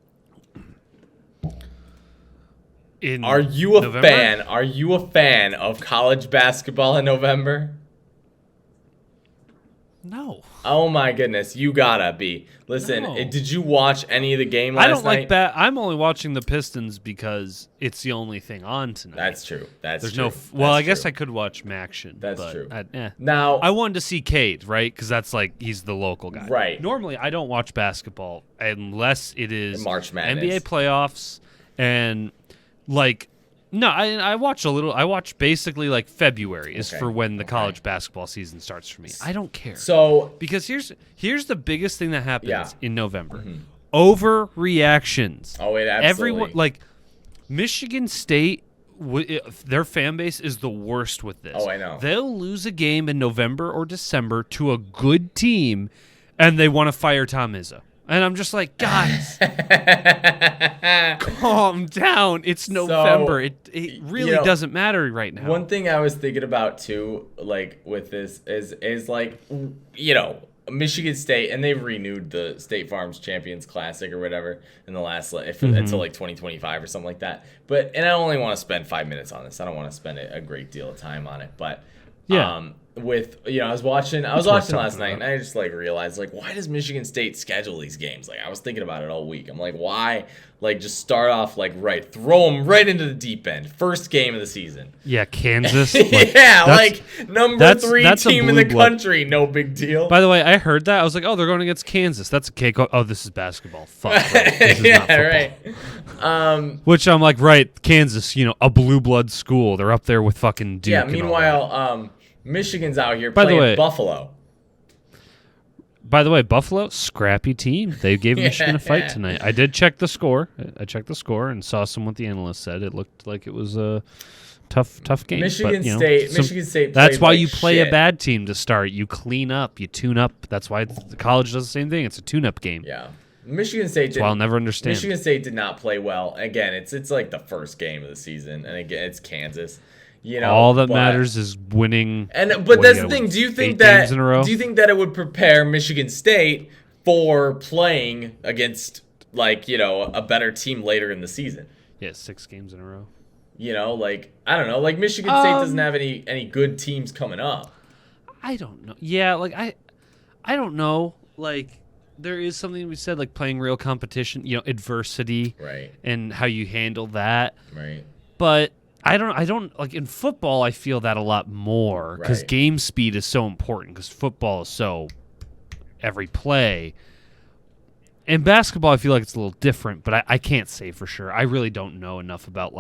Are you a November? fan? Are you a fan of college basketball in November? No. Oh my goodness, you gotta be. Listen, No. did you watch any of the game last night? I don't like that. I'm only watching the Pistons because it's the only thing on tonight. That's true. There's true. I guess I could watch Maction. That's but true. Now Now, I wanted to see Cade, right? Because that's he's the local guy. Right. Normally, I don't watch basketball unless it is March Madness. NBA playoffs and No, I watch a little. I watch basically February is for when the college basketball season starts for me. I don't care. So Because here's the biggest thing that happens in November. Mm-hmm. Overreactions. Oh, it absolutely. Everyone Michigan State, their fan base is the worst with this. Oh, I know. They'll lose a game in November or December to a good team, and they want to fire Tom Izzo. And I'm just like, guys, calm down. It's November. It really doesn't matter right now. One thing I was thinking about too, with this is Michigan State, and they've renewed the State Farm's Champions Classic or whatever in the last until 2025 or something like that. And I only want to spend 5 minutes on this. I don't want to spend a great deal of time on it, but I was watching last night, and I just realized why does Michigan State schedule these games? I was thinking about it all week. I'm like, why? Just start off throw them right into the deep end. First game of the season. Yeah, Kansas. Number 3 team in the country. No big deal. By the way, I heard that. I was like, oh, they're going against Kansas. That's a cake. Oh, this is basketball. Fuck. Right? This is not football. Right. Which I'm like, right, Kansas, a blue blood school. They're up there with fucking Duke. Yeah, and meanwhile, Michigan's out here playing Buffalo. By the way, Buffalo, scrappy team. They gave Michigan a fight tonight. I did check the score. I checked the score and saw what the analysts said. It looked like it was a tough game. Michigan State. That's why you play a bad team to start. You clean up. You tune up. That's why the college does the same thing. It's a tune-up game. Yeah. Michigan State. I'll never understand. Michigan State did not play well. Again, it's the first game of the season, and again, it's Kansas. All that matters is winning. But that's the thing. Do you think that it would prepare Michigan State for playing against a better team later in the season? Yeah, 6 games in a row. I don't know. Michigan State doesn't have any good teams coming up. I don't know. Yeah, I don't know. There is something we said playing real competition. Adversity. Right. And how you handle that. Right. But I don't like in football. I feel that a lot more because game speed is so important. Because football is so every play. In basketball, I feel like it's a little different, but I can't say for sure. I really don't know enough about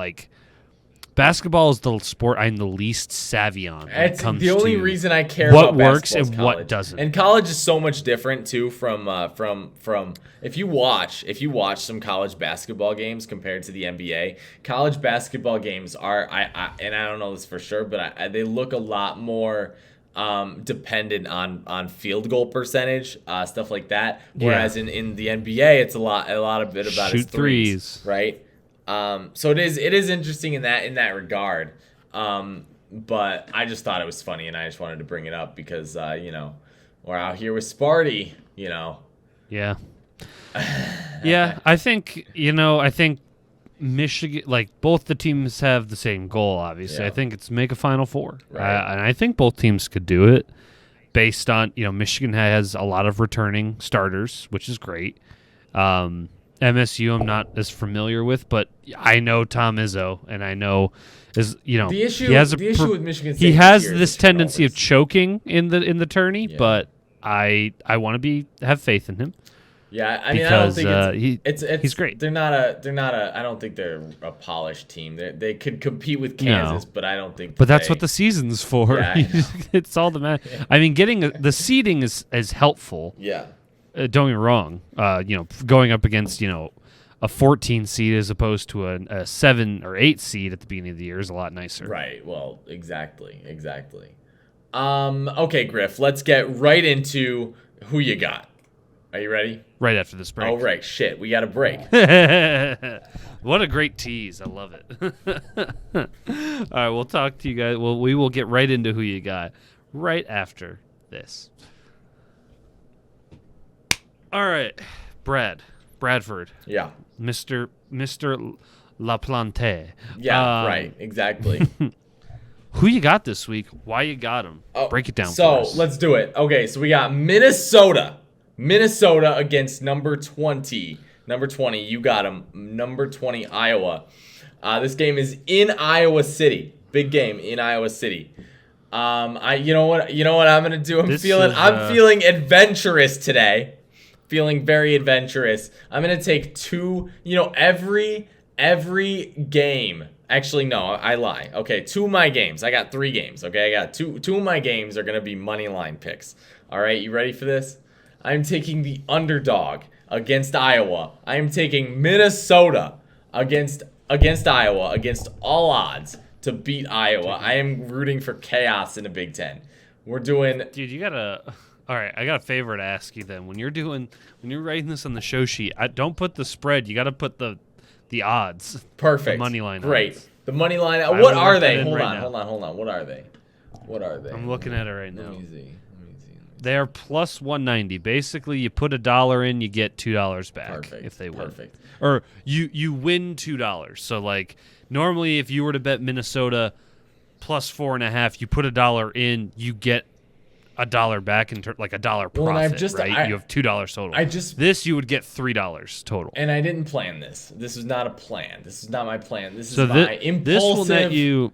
basketball is the sport I'm the least savvy on. It's the only reason I care about what works and college. What doesn't. And college is so much different too from if you watch some college basketball games compared to the NBA. College basketball games are and I don't know this for sure, but they look a lot more dependent on field goal percentage, stuff like that. Whereas in the NBA, it's a lot of bit about shoot threes, right? So it is interesting in that regard. But I just thought it was funny, and I just wanted to bring it up because we're out here with Sparty, Yeah. Yeah, I think Michigan, both the teams have the same goal, obviously. I think it's make a Final Four. Right. And I think both teams could do it based on, Michigan has a lot of returning starters, which is great. MSU I'm not as familiar with, but I know Tom Izzo, and I know the issue with Michigan State. He has this tendency of choking in the tourney, but I want to have faith in him. Yeah, I mean, I don't think he's great. They're not a. I don't think they're a polished team. They could compete with Kansas, but I don't think. But that's what the season's for. Yeah, it's all the matter. I mean, getting the seeding is helpful. Yeah. Don't get me wrong. Going up against a 14 seed as opposed to a 7 or 8 seed at the beginning of the year is a lot nicer. Right. Well, exactly. Okay, Griff. Let's get right into who you got. Are you ready? Right after this break. Oh, right. Shit, we got a break. What a great tease. I love it. All right, we'll talk to you guys. Well, we will get right into who you got right after this. All right, Bradford. Yeah. Mr. LaPlante. Yeah, right. Exactly. Who you got this week? Why you got him? Break it down for us. So, let's do it. Okay, so we got Minnesota against number 20. Number 20, you got him. Number 20, Iowa. This game is in Iowa City. Big game in Iowa City. You know what I'm gonna do? I'm feeling adventurous today. Feeling very adventurous. I'm gonna take two. Every game. Actually, no, I lie. Okay, 2 of my games. I got 3 games. Okay, I got two of my games are gonna be money line picks. All right, you ready for this? I'm taking the underdog against Iowa. I am taking Minnesota against Iowa against all odds to beat Iowa. I am rooting for chaos in the Big Ten. We're doing. Dude, you gotta. All right, I got a favor to ask you then. When you're writing this on the show sheet, don't put the spread. You got to put the odds. Perfect. The money line. Great. Odds. The money line. What are they? Hold on. What are they? I'm looking at it right now. Let me see. They are plus 190. Basically, you put $1 in, you get $2 back. Perfect. If they win. Perfect. Or you win $2. So normally, if you were to bet Minnesota plus 4.5, you put $1 in, you get $1 back in $1 profit. Well, right? You have $2 total. This you would get $3 total. And I didn't plan this. This is not a plan. This is not my plan. This is my impulsive. This will net you.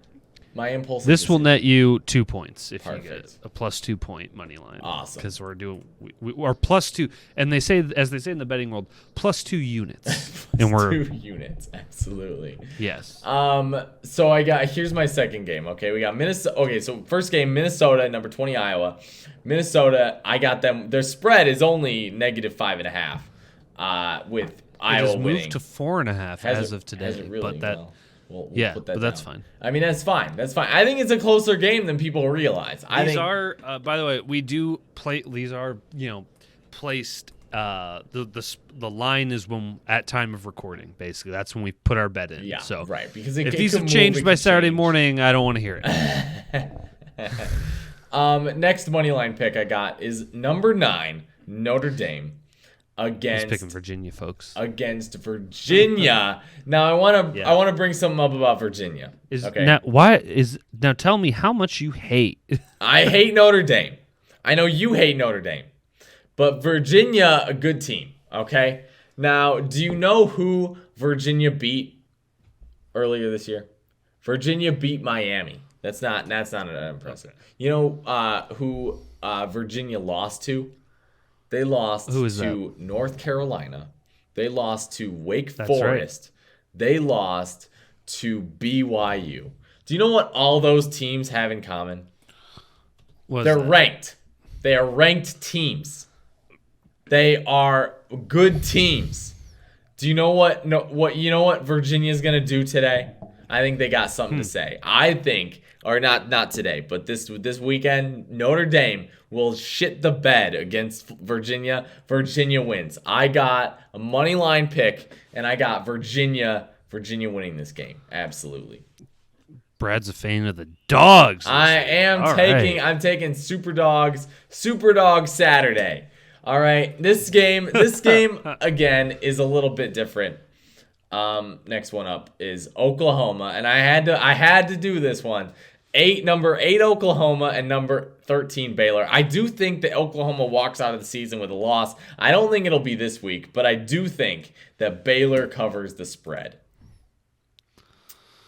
My impulse. This will net you 2 points if you get a plus 2 point money line. Awesome. Because we're doing we are plus 2, and they say, as they say in the betting world, plus 2 units. And we're 2 units, absolutely. Yes. So here's my second game. Okay, we got Minnesota. Okay, so first game, Minnesota, number 20, Iowa. Minnesota, I got them. Their spread is only -5.5. With Iowa just winning. Moved to 4.5 as of today. Has it really? But that. Well, we'll put that but that's down. fine. I mean, that's fine. I think it's a closer game than people realize. These are, by the way, we do play. These are, placed. The line is when at time of recording. Basically, that's when we put our bet in. Yeah. So right. Because if these have changed by Saturday morning, I don't want to hear it. Next money line pick I got is number 9, Notre Dame. He's picking Virginia, folks. Against Virginia. Now I want to bring something up about Virginia. Now tell me how much you hate. I hate Notre Dame. I know you hate Notre Dame. But Virginia, a good team, okay? Now, do you know who Virginia beat earlier this year? Virginia beat Miami. That's not impressive. You know who Virginia lost to? They lost to North Carolina. They lost to Wake Forest. Right. They lost to BYU. Do you know what all those teams have in common? They're ranked. They are ranked teams. They are good teams. Do you know what Virginia's gonna do today? I think they got something to say. I think, or not today, but this weekend, Notre Dame will shit the bed against Virginia. Virginia wins. I got a money line pick, and I got Virginia winning this game. Absolutely. Brad's a fan of the dogs. I'm taking Super Dogs Saturday. All right. This game again is a little bit different. Next one up is Oklahoma, and I had to do this one. Number 8 Oklahoma and number 13 Baylor. I do think that Oklahoma walks out of the season with a loss. I don't think it'll be this week, but I do think that Baylor covers the spread.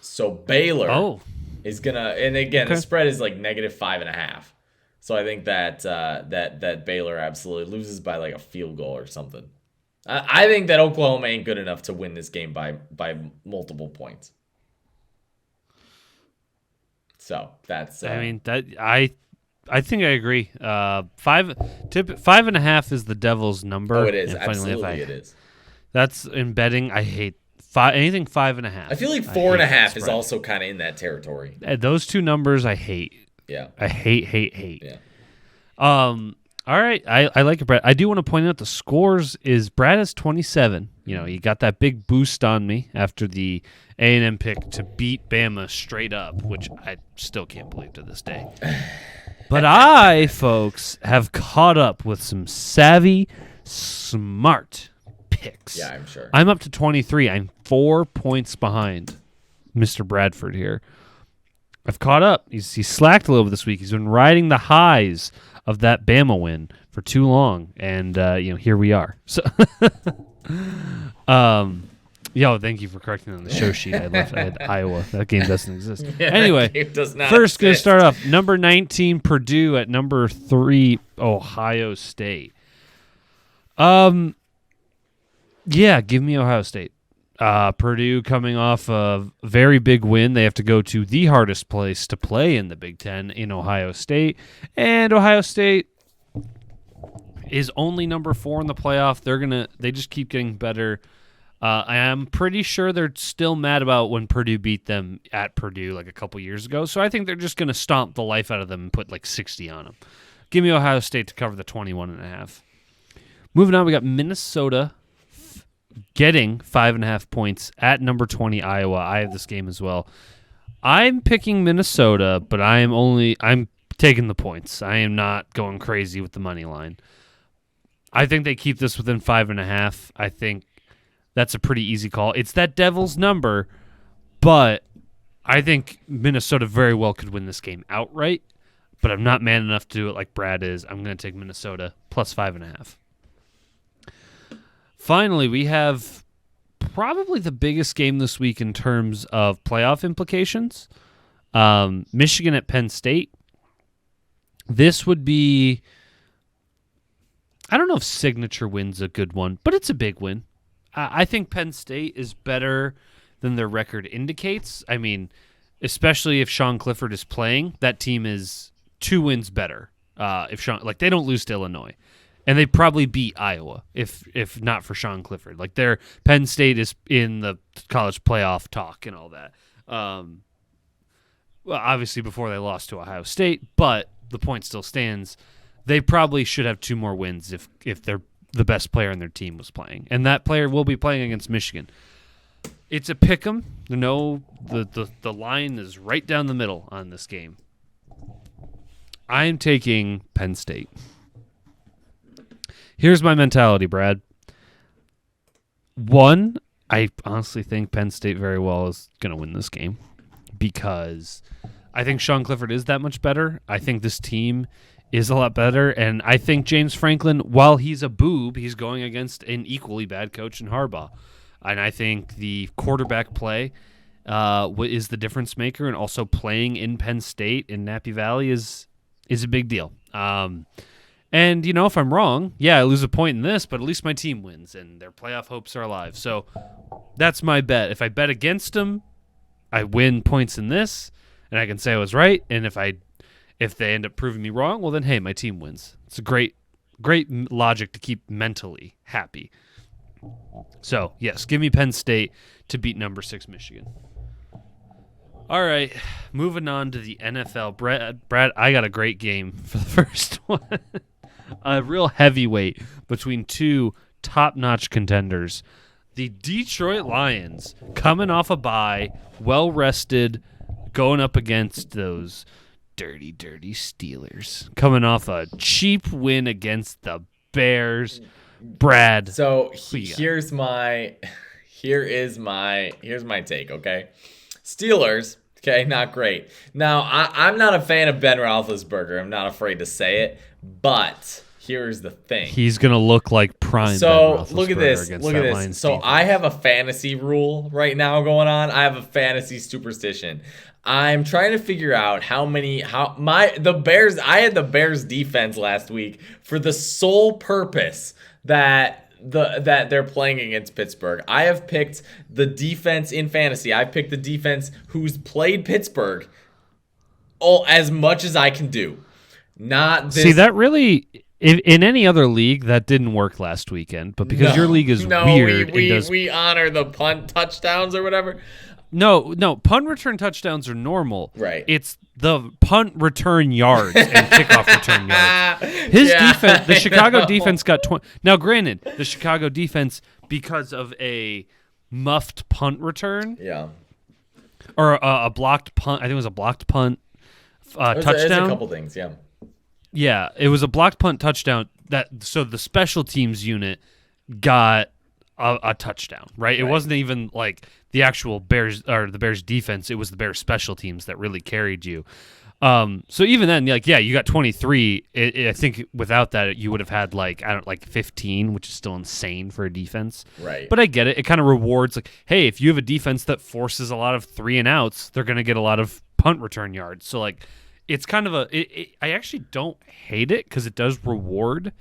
So Baylor is gonna, and again, the spread is like -5.5. So I think that Baylor absolutely loses by like a field goal or something. I think that Oklahoma ain't good enough to win this game by multiple points. So that's. I think I agree. 5.5 is the devil's number. Oh, it is. Absolutely, it is. That's in betting. I hate anything 5.5. I feel like 4.5 is also kind of in that territory. Those two numbers I hate. Yeah. I hate. Yeah. All right, I like it, Brad. I do want to point out the scores is Brad is 27. You know, he got that big boost on me after the A&M pick to beat Bama straight up, which I still can't believe to this day. But I, folks, have caught up with some savvy, smart picks. Yeah, I'm sure. I'm up to 23. I'm 4 points behind Mr. Bradford here. I've caught up. He's slacked a little bit this week. He's been riding the highs of that Bama win for too long, and here we are. So, thank you for correcting on the show sheet. I had Iowa. That game doesn't exist. Anyway, first going to start off number 19 Purdue at number 3 Ohio State. Give me Ohio State. Purdue coming off a very big win. They have to go to the hardest place to play in the Big Ten in Ohio State. And Ohio State is only number 4 in the playoff. They just keep getting better. I am pretty sure they're still mad about when Purdue beat them at Purdue like a couple years ago. So I think they're just going to stomp the life out of them and put like 60 on them. Give me Ohio State to cover the 21.5. Moving on, we got Minnesota getting 5.5 points at number 20 Iowa. I have this game as well. I'm picking Minnesota, but I'm taking the points. I am not going crazy with the money line. I think they keep this within 5.5. I think that's a pretty easy call. It's that devil's number, but I think Minnesota very well could win this game outright, but I'm not man enough to do it like Brad is. I'm going to take Minnesota plus 5.5. Finally, we have probably the biggest game this week in terms of playoff implications. Michigan at Penn State. This would be, I don't know if signature win's a good one, but it's a big win. I think Penn State is better than their record indicates. I mean, especially if Sean Clifford is playing, that team is 2 wins better. They don't lose to Illinois. And they probably beat Iowa if not for Sean Clifford. Like their Penn State is in the college playoff talk and all that. Well, obviously before they lost to Ohio State, but the point still stands. They probably should have 2 more wins if they're the best player on their team was playing, and that player will be playing against Michigan. It's a pick 'em. No, the line is right down the middle on this game. I am taking Penn State. Here's my mentality, Brad. 1, I honestly think Penn State very well is going to win this game because I think Sean Clifford is that much better. I think this team is a lot better, and I think James Franklin, while he's a boob, he's going against an equally bad coach in Harbaugh. And I think the quarterback play is the difference maker, and also playing in Penn State in Nappy Valley is a big deal. And, if I'm wrong, I lose a point in this, but at least my team wins, and their playoff hopes are alive. So that's my bet. If I bet against them, I win points in this, and I can say I was right. And if they end up proving me wrong, well, then, hey, my team wins. It's a great logic to keep mentally happy. So, yes, give me Penn State to beat number 6 Michigan. All right, moving on to the NFL. Brad, I got a great game for the first one. A real heavyweight between two top-notch contenders. The Detroit Lions, coming off a bye, well-rested, going up against those dirty, dirty Steelers. Coming off a cheap win against the Bears. Brad. So here's my take, okay? Steelers, okay, not great. Now, I'm not a fan of Ben Roethlisberger. I'm not afraid to say it, but here's the thing. He's going to look like prime So, Ben Roethlisberger look at this. against Look at that this. Lions So, defense. I have a fantasy rule right now going on. I have a fantasy superstition. I'm trying to figure out the Bears, I had the Bears defense last week for the sole purpose that they're playing against Pittsburgh. I have picked the defense in fantasy. I've picked the defense who's played Pittsburgh as much as I can do. Not this. See, that really, in any other league, that didn't work last weekend. But because your league is weird, we honor the punt touchdowns or whatever. No, punt return touchdowns are normal. Right. It's the punt return yards and kickoff return yards. His defense, the Chicago defense got 20. Now, granted, the Chicago defense, because of a muffed punt return, or a blocked punt, I think it was a blocked punt touchdown. It's a couple things, yeah. Yeah, it was a blocked punt touchdown. So the special teams unit got a touchdown, right? It wasn't even like the actual Bears or the Bears defense. It was the Bears special teams that really carried you. So even then, you got 23. I think without that, you would have had 15, which is still insane for a defense. Right. But I get it. It kind of rewards hey, if you have a defense that forces a lot of 3 and outs, they're going to get a lot of punt return yards. So it's kind of I actually don't hate it because it does reward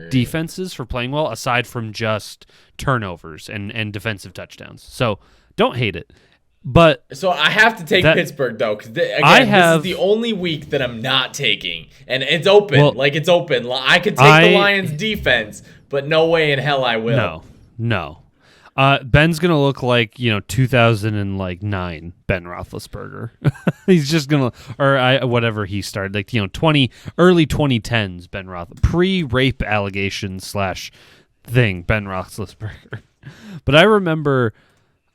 defenses for playing well, aside from just turnovers and defensive touchdowns. So don't hate it. But so I have to take Pittsburgh though, because this is the only week that I'm not taking, and it's open. It's open. I could take the Lions defense, but no way in hell I will. No. Ben's gonna look like 2009 Ben Roethlisberger. He's just gonna, whatever he started, early 2010s Ben Roethlisberger, pre-rape allegations / thing Ben Roethlisberger. But I remember.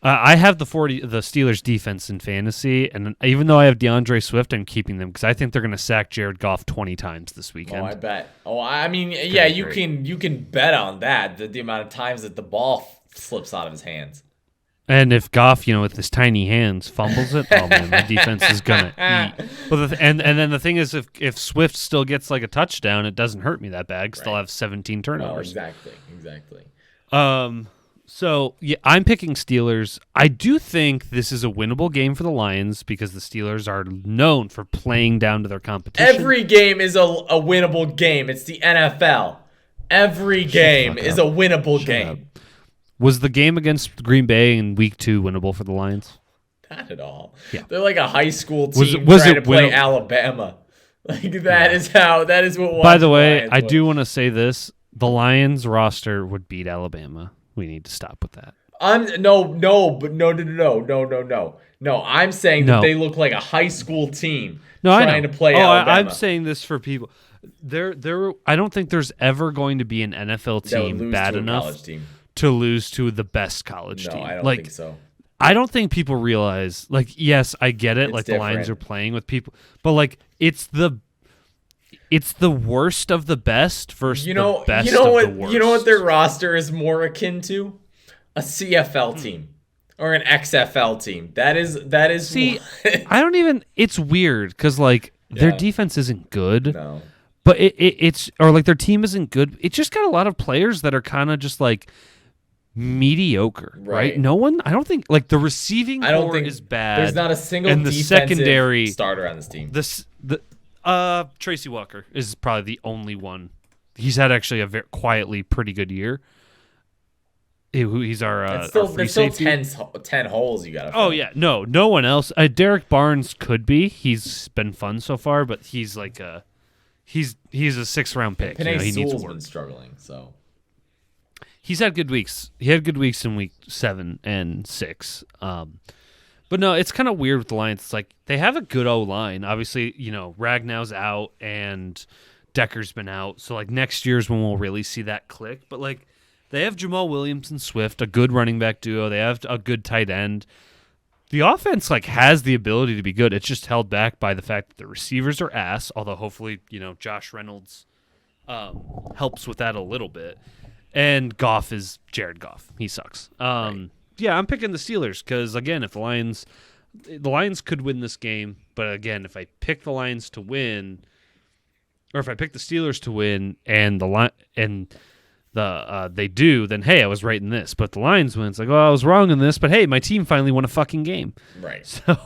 I have the Steelers defense in fantasy, and even though I have DeAndre Swift, I'm keeping them because I think they're going to sack Jared Goff 20 times this weekend. Oh, I bet. Oh, I mean, yeah, you can bet on that. The amount of times that the ball slips out of his hands. And if Goff, with his tiny hands, fumbles it, oh man, the defense is gonna eat. But and then the thing is, if Swift still gets a touchdown, it doesn't hurt me that bad because they'll have 17 turnovers. Oh, exactly. So, I'm picking Steelers. I do think this is a winnable game for the Lions because the Steelers are known for playing down to their competition. Every game is a winnable game. It's the NFL. Every game is a winnable game. Was the game against Green Bay in Week 2 winnable for the Lions? Not at all. Yeah. They're like a high school team trying to play Alabama. That is what. By the way, I do want to say this. The Lions roster would beat Alabama. We need to stop with that. No. I'm saying that they look like a high school team trying to play Alabama. I'm saying this for people. I don't think there's ever going to be an NFL team bad enough to lose to the best college team. No, I don't think so. I don't think people realize. Yes, I get it. The Lions are playing with people, but it's the worst of the best versus the best of the worst. You know what their roster is more akin to? A CFL team or an XFL team. That is. See, I don't even. It's weird because their defense isn't good. No. But it's their team isn't good. It just got a lot of players that are kind of just mediocre, right? No one, I don't think, like the receiving core is bad. There's not a single and the secondary starter on this team. Tracy Walker is probably the only one. He's had actually a very quietly pretty good year. He's our free safety. There's still 10 holes you got to fill. Oh, yeah. No one else. Derek Barnes could be. He's been fun so far, but he's like he's a 6th-round pick. Penei Sewell's been struggling, so. He's had good weeks. He had good weeks in week 7 and 6. But no, it's kind of weird with the Lions. It's like they have a good O-line. Obviously, Ragnow's out and Decker's been out. So, like, next year's when we'll really see that click. But, like, they have Jamal Williams and Swift, a good running back duo. They have a good tight end. The offense, like, has the ability to be good. It's just held back by the fact that the receivers are ass, although hopefully, Josh Reynolds helps with that a little bit. And Goff is Jared Goff. He sucks. Right. Yeah, I'm picking the Steelers because, again, if the Lions could win this game, but again, if I pick the Lions to win, or if I pick the Steelers to win and they do, then hey, I was right in this. But the Lions win, it's like, I was wrong in this, but hey, my team finally won a fucking game. Right. So,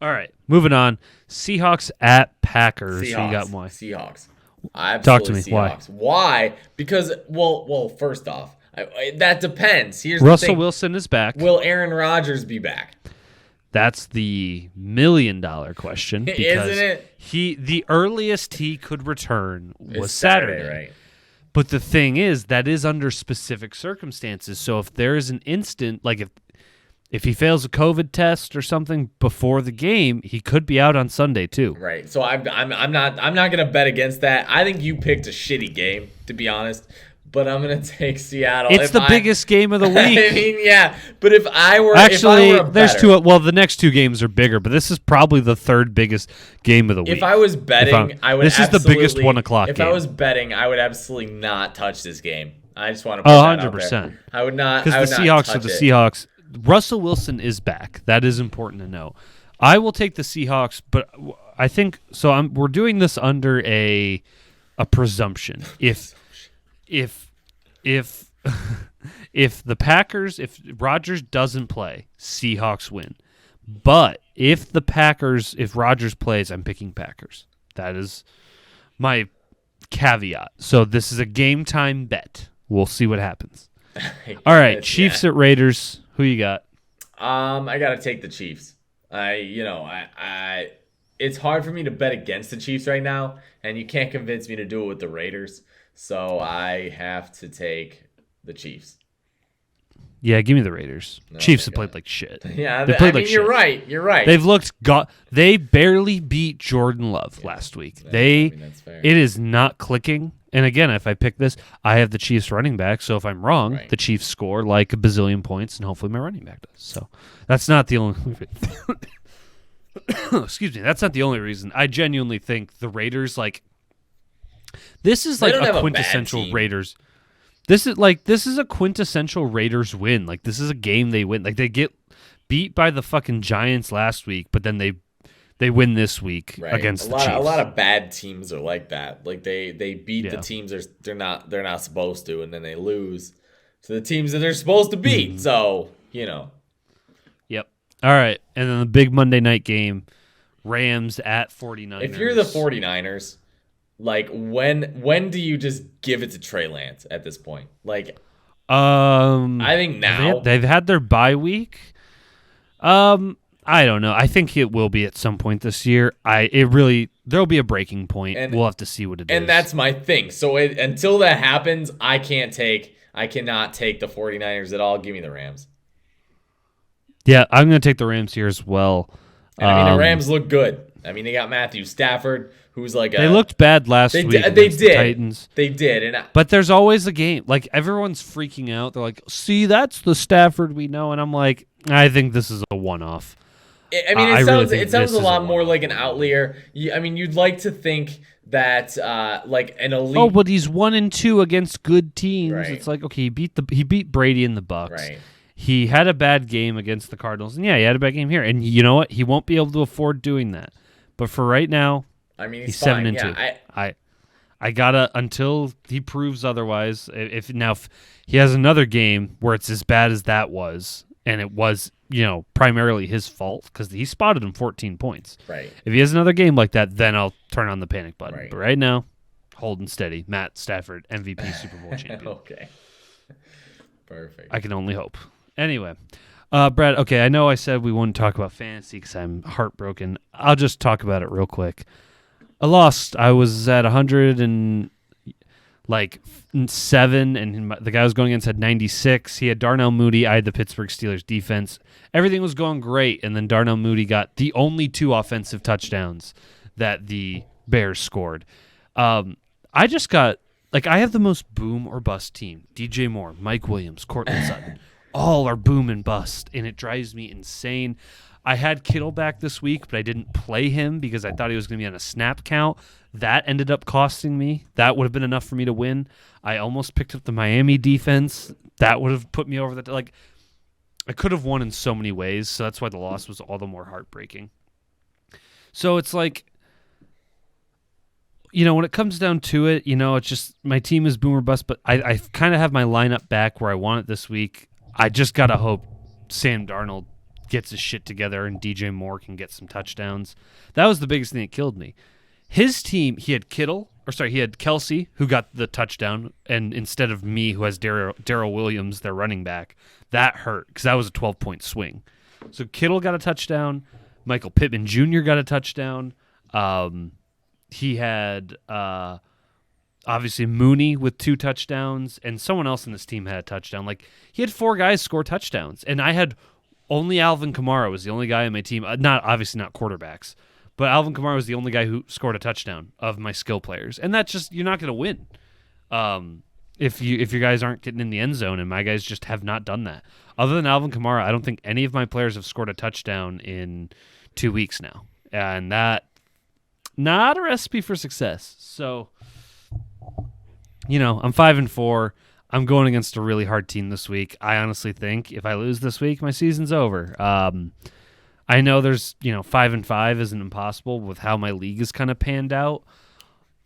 all right, moving on. Seahawks at Packers. Seahawks. So you got why? Seahawks. Talk to me. Seahawks. Why? Because, well, first off, that depends. Here's Russell the thing. Wilson is back. Will Aaron Rodgers be back? That's the $1 million question. Because Isn't it? The earliest he could return was Saturday. Right? But the thing is, that is under specific circumstances. So if there is an instant, like if he fails a COVID test or something before the game, he could be out on Sunday too. Right. So I'm not gonna bet against that. I think you picked a shitty game, to be honest. But I'm gonna take Seattle. It's the biggest game of the week. I mean, yeah. But if I were there's two. Well, the next two games are bigger, but this is probably the third biggest game of the week. If I was betting, I would. This is the biggest 1 o'clock. If game. I was betting, I would absolutely not touch this game. I just want to. 100%. I would not. Because the Seahawks are the Seahawks. Russell Wilson is back. That is important to know. I will take the Seahawks, but I think so. We're doing this under a presumption. If the Packers, if Rodgers doesn't play, Seahawks win. But if Rodgers plays, I'm picking Packers. That is my caveat. So this is a game time bet. We'll see what happens. All right, Chiefs at Raiders. Who you got? I gotta take the Chiefs. It's hard for me to bet against the Chiefs right now, and you can't convince me to do it with the Raiders. So I have to take the Chiefs. Yeah, give me the Raiders. Chiefs have played like shit. Yeah, they played like shit. You're right. They've looked. They barely beat Jordan Love last week. That's fair. It is not clicking. And again, if I pick this, I have the Chiefs running back. So if I'm wrong, the Chiefs score like a bazillion points, and hopefully my running back does. So that's not the only. Excuse me. That's not the only reason. I genuinely think the Raiders This is like a quintessential Raiders. This is a quintessential Raiders win. Like this is a game they win. Like they get beat by the fucking Giants last week, but then they win this week against the Chiefs. A lot of bad teams are like that. Like they beat the teams they're not supposed to, and then they lose to the teams that they're supposed to beat. Mm-hmm. So Yep. All right, and then the big Monday night game, Rams at 49ers. If you're the 49ers. Like when do you just give it to Trey Lance at this point? Like, I think now they've had their bye week. I don't know. I think it will be at some point this year. There'll be a breaking point. And we'll have to see what it is. And that's my thing. So until that happens, I cannot take the 49ers at all. Give me the Rams. Yeah, I'm going to take the Rams here as well. And the Rams look good. I mean, they got Matthew Stafford, who's they looked bad last week against the Titans. They did. But there's always a game. Like, everyone's freaking out. They're like, see, that's the Stafford we know. And I'm like, I think this is a one-off. It sounds a lot more like an outlier. You'd like to think that like an elite. Oh, but he's 1-2 against good teams. Right. It's like, okay, he beat Brady and the Bucks. Right. He had a bad game against the Cardinals, and he had a bad game here. And you know what? He won't be able to afford doing that. But for right now, he's fine. 7-2. Yeah, I gotta until he proves otherwise. If he has another game where it's as bad as that was, and it was primarily his fault because he spotted him 14 points. Right. If he has another game like that, then I'll turn on the panic button. Right. But right now, holding steady. Matt Stafford, MVP Super Bowl champion. Okay. Perfect. I can only hope. Anyway, Brad. Okay, I know I said we wouldn't talk about fantasy because I'm heartbroken. I'll just talk about it real quick. I lost. I was at 107, and the guy I was going against had 96. He had Darnell Mooney. I had the Pittsburgh Steelers defense. Everything was going great, and then Darnell Mooney got the only 2 offensive touchdowns that the Bears scored. I just got I have the most boom or bust team. DJ Moore, Mike Williams, Cortland Sutton, all are boom and bust, and it drives me insane. I had Kittle back this week, but I didn't play him because I thought he was going to be on a snap count. That ended up costing me. That would have been enough for me to win. I almost picked up the Miami defense. That would have put me over the I could have won in so many ways, so that's why the loss was all the more heartbreaking. So it's when it comes down to it, it's just my team is boom or bust, but I kind of have my lineup back where I want it this week. I just got to hope Sam Darnold gets his shit together and DJ Moore can get some touchdowns. That was the biggest thing that killed me. His team, he had Kelsey, who got the touchdown, and instead of me, who has Darrell Williams, their running back, that hurt because that was a 12-point swing. So Kittle got a touchdown. Michael Pittman Jr. got a touchdown. He had obviously Mooney with 2 touchdowns, and someone else in this team had a touchdown. He had 4 guys score touchdowns, and I had only Alvin Kamara was the only guy on my team. Not quarterbacks, but Alvin Kamara was the only guy who scored a touchdown of my skill players, and that's just you're not going to win if your guys aren't getting in the end zone, and my guys just have not done that. Other than Alvin Kamara, I don't think any of my players have scored a touchdown in 2 weeks now, and that not a recipe for success. So, I'm 5-4. I'm going against a really hard team this week. I honestly think if I lose this week, my season's over. I know there's 5-5 isn't impossible with how my league is kind of panned out.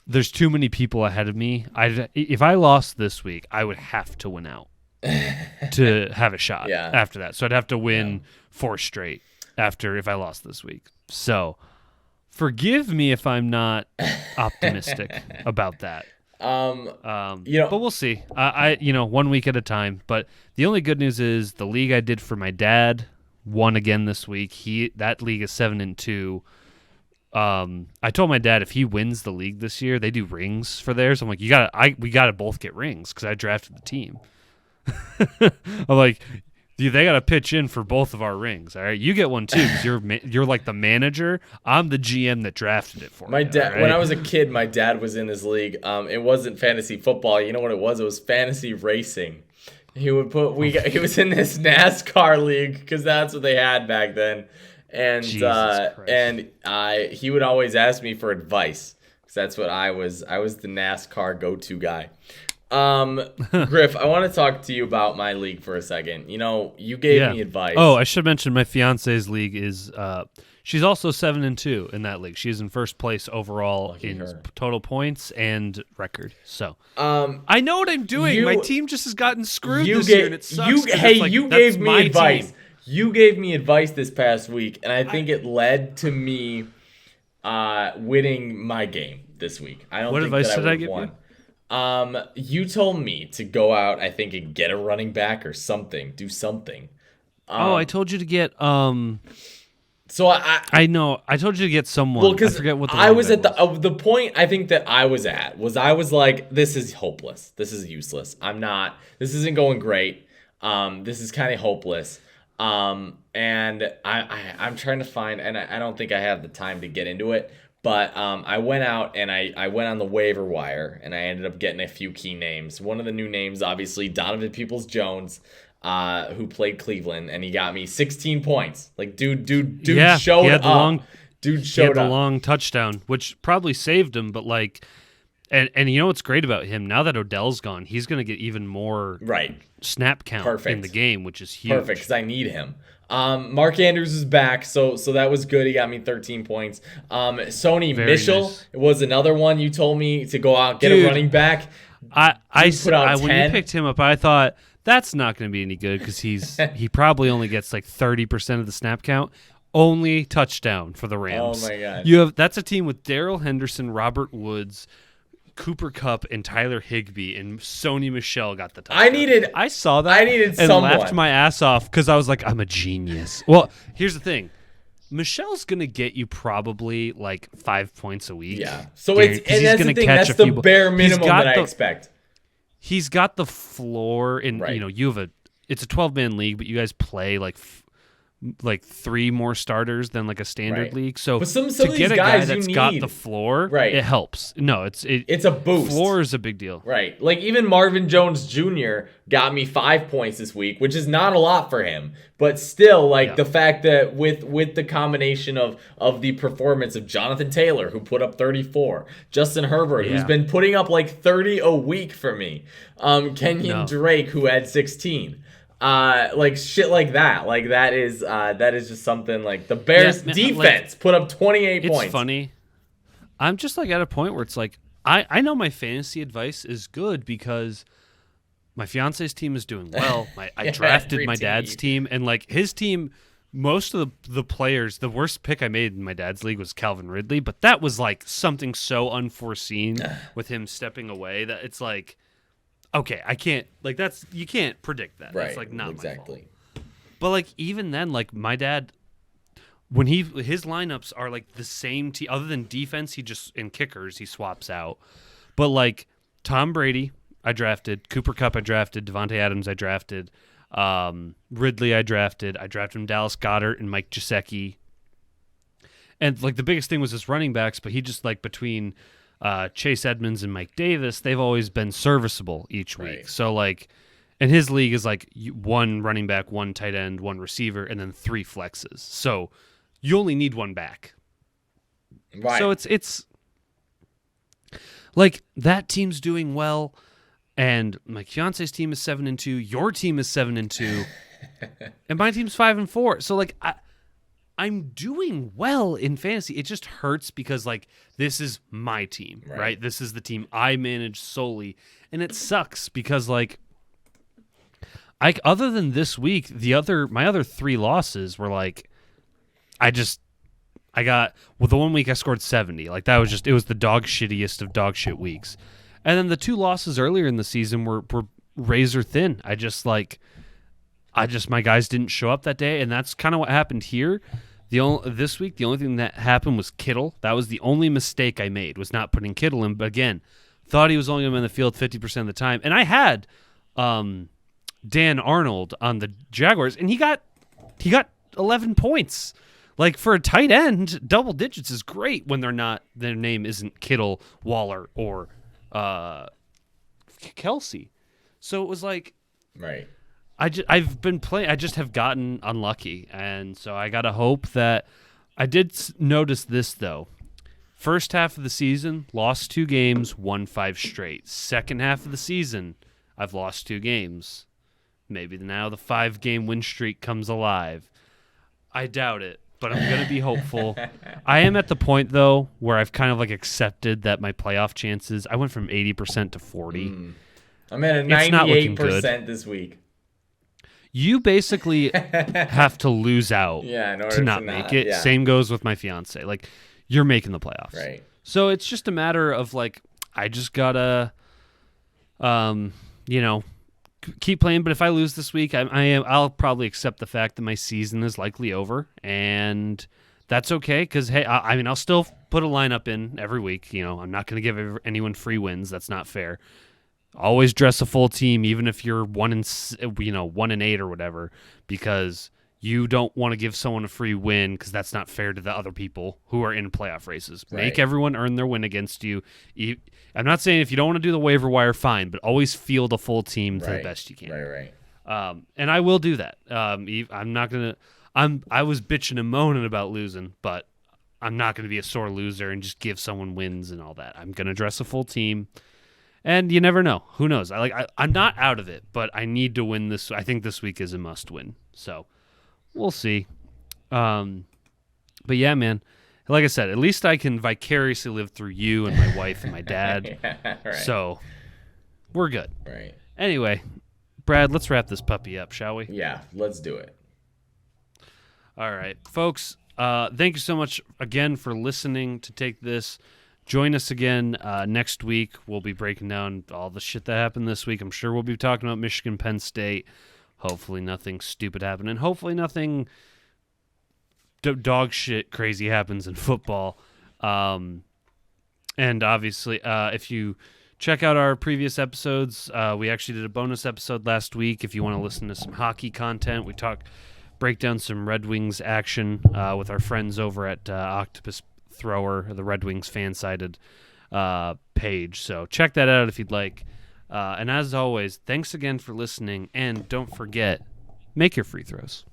There's too many people ahead of me. If I lost this week, I would have to win out to have a shot after that. So I'd have to win 4 straight if I lost this week. So forgive me if I'm not optimistic about that. But we'll see. I 1 week at a time. But the only good news is the league I did for my dad won again this week. That league is 7-2. I told my dad if he wins the league this year, they do rings for theirs. I'm like, we gotta both get rings because I drafted the team. I'm like, they gotta pitch in for both of our rings. All right, you get one too because you're like the manager. I'm the GM that drafted it for my dad. right? When I was a kid, my dad was in his league. It wasn't fantasy football. You know what it was? It was fantasy racing. He would he was in this NASCAR league because that's what they had back then. And he would always ask me for advice because that's what I was. I was the NASCAR go-to guy. Griff, I want to talk to you about my league for a second. You gave me advice. Oh, I should mention my fiance's league is she's also 7-2 in that league. She's in first place overall in total points and record. So I know what I'm doing. My team just has gotten screwed this year, and it sucks. You gave me advice. Team. You gave me advice this past week, and I think it led to me winning my game this week. I don't think that I would have won. You told me to go out, I think, and get a running back or something. Do something. I told you to get So I know. I told you to get someone. Well, because I forget what I was at the point I think that I was like, this is hopeless. This is useless. This isn't going great. This is kind of hopeless. And I'm trying to find, and I don't think I have the time to get into it, but I went out and I went on the waiver wire and I ended up getting a few key names. One of the new names, obviously, Donovan Peoples-Jones, who played Cleveland, and he got me 16 points. Like, dude showed up. Dude showed up. He had the long touchdown, which probably saved him, but like, And you know what's great about him? Now that Odell's gone, he's going to get even more snap count in the game, which is huge. Perfect, because I need him. Mark Andrews is back, so that was good. He got me 13 points. Sony Michel was another one you told me to go out, get a running back. When you picked him up, I thought that's not going to be any good because he probably only gets like 30% of the snap count. Only touchdown for the Rams. Oh my god! That's a team with Darrell Henderson, Robert Woods, Cooper Kupp, and Tyler Higbee, and Sony Michel got the touchdown. I saw that. I needed and someone. Laughed my ass off because I was like, I'm a genius. Well, here's the thing. Michel's gonna get you probably like 5 points a week. Yeah. So that's the thing. That's the bare minimum that I expect. He's got the floor, and it's a 12-man league, but you guys play like 3 more starters than like a standard league. So some to get a guy that's got the floor, it helps. No, it's a boost. Floor is a big deal. Right. Like even Marvin Jones Jr. got me 5 points this week, which is not a lot for him. But still, the fact that with the combination of the performance of Jonathan Taylor, who put up 34, Justin Herbert, who's been putting up like 30 a week for me, Kenyon Drake, who had 16. Shit like that. Like that is just something like the Bears defense put up 28 points. It's funny. I'm just like at a point where it's like I know my fantasy advice is good because my fiance's team is doing well. I drafted my dad's team, and like his team, most of the players, the worst pick I made in my dad's league was Calvin Ridley, but that was like something so unforeseen with him stepping away that it's like, okay, I can't, like you can't predict that. Right, that's like not exactly. my fault. But like even then, like my dad, when his lineups are like the same team, other than defense, he just in kickers he swaps out. But like Tom Brady, I drafted Cooper Kupp, I drafted Devontae Adams, I drafted Ridley, I drafted him Dallas Goedert and Mike Gesicki. And like the biggest thing was his running backs, but he just like between Chase Edmonds and Mike Davis, they've always been serviceable each week. Right. So like, and his league is like 1 running back, 1 tight end, 1 receiver, and then 3 flexes. So you only need 1 back. Right. So it's like that team's doing well, and my fiance's team is 7-2. Your team is 7-2, and my team's 5-4. So like I'm doing well in fantasy. It just hurts because like this is my team, right? This is the team I manage solely, and it sucks because like other than this week, my other 3 losses were like I got the 1 week I scored 70. Like that was it was the dog shittiest of dog shit weeks. And then the 2 losses earlier in the season were razor thin. My guys didn't show up that day, and that's kind of what happened here. This week, the only thing that happened was Kittle. That was the only mistake I made, was not putting Kittle in. But again, thought he was only going to be in the field 50% of the time. And I had Dan Arnold on the Jaguars, and he got 11 points. Like for a tight end, double digits is great when their name isn't Kittle, Waller, or Kelsey. So it was like, right. I've been playing. I just have gotten unlucky, and so I gotta hope that. I did notice this though. First half of the season, lost 2 games, won 5 straight. Second half of the season, I've lost 2 games. Maybe now the 5-game win streak comes alive. I doubt it, but I'm gonna be hopeful. I am at the point though where I've kind of like accepted that my playoff chances. I went from 80% to 40. I'm at a 98% this week. You basically have to lose out in order to not make it. Yeah. Same goes with my fiance. Like, you're making the playoffs. Right. So it's just a matter of, like, I just gotta, keep playing. But if I lose this week, I'll probably accept the fact that my season is likely over. And that's okay because, hey, I'll still put a lineup in every week. You know, I'm not going to give anyone free wins. That's not fair. Always dress a full team, even if you're 1-8 or whatever, because you don't want to give someone a free win because that's not fair to the other people who are in playoff races. Right. Make everyone earn their win against you. I'm not saying if you don't want to do the waiver wire, fine, but always field a full team to the best you can. Right. And I will do that. I'm not gonna. I was bitching and moaning about losing, but I'm not going to be a sore loser and just give someone wins and all that. I'm going to dress a full team. And you never know. Who knows? I'm not out of it, but I need to win this. I think this week is a must win. So we'll see. But yeah, man. Like I said, at least I can vicariously live through you and my wife and my dad. Yeah, right. So we're good. Right. Anyway, Brad, let's wrap this puppy up, shall we? Yeah, let's do it. All right, folks. Thank you so much again for listening to Take This. Join us again next week. We'll be breaking down all the shit that happened this week. I'm sure we'll be talking about Michigan, Penn State. Hopefully nothing stupid happened, and hopefully nothing dog shit crazy happens in football. And obviously, if you check out our previous episodes, we actually did a bonus episode last week. If you want to listen to some hockey content, we break down some Red Wings action with our friends over at Octopus Thrower, the Red Wings FanSided page. So check that out if you'd like. And as always, thanks again for listening. And don't forget, make your free throws.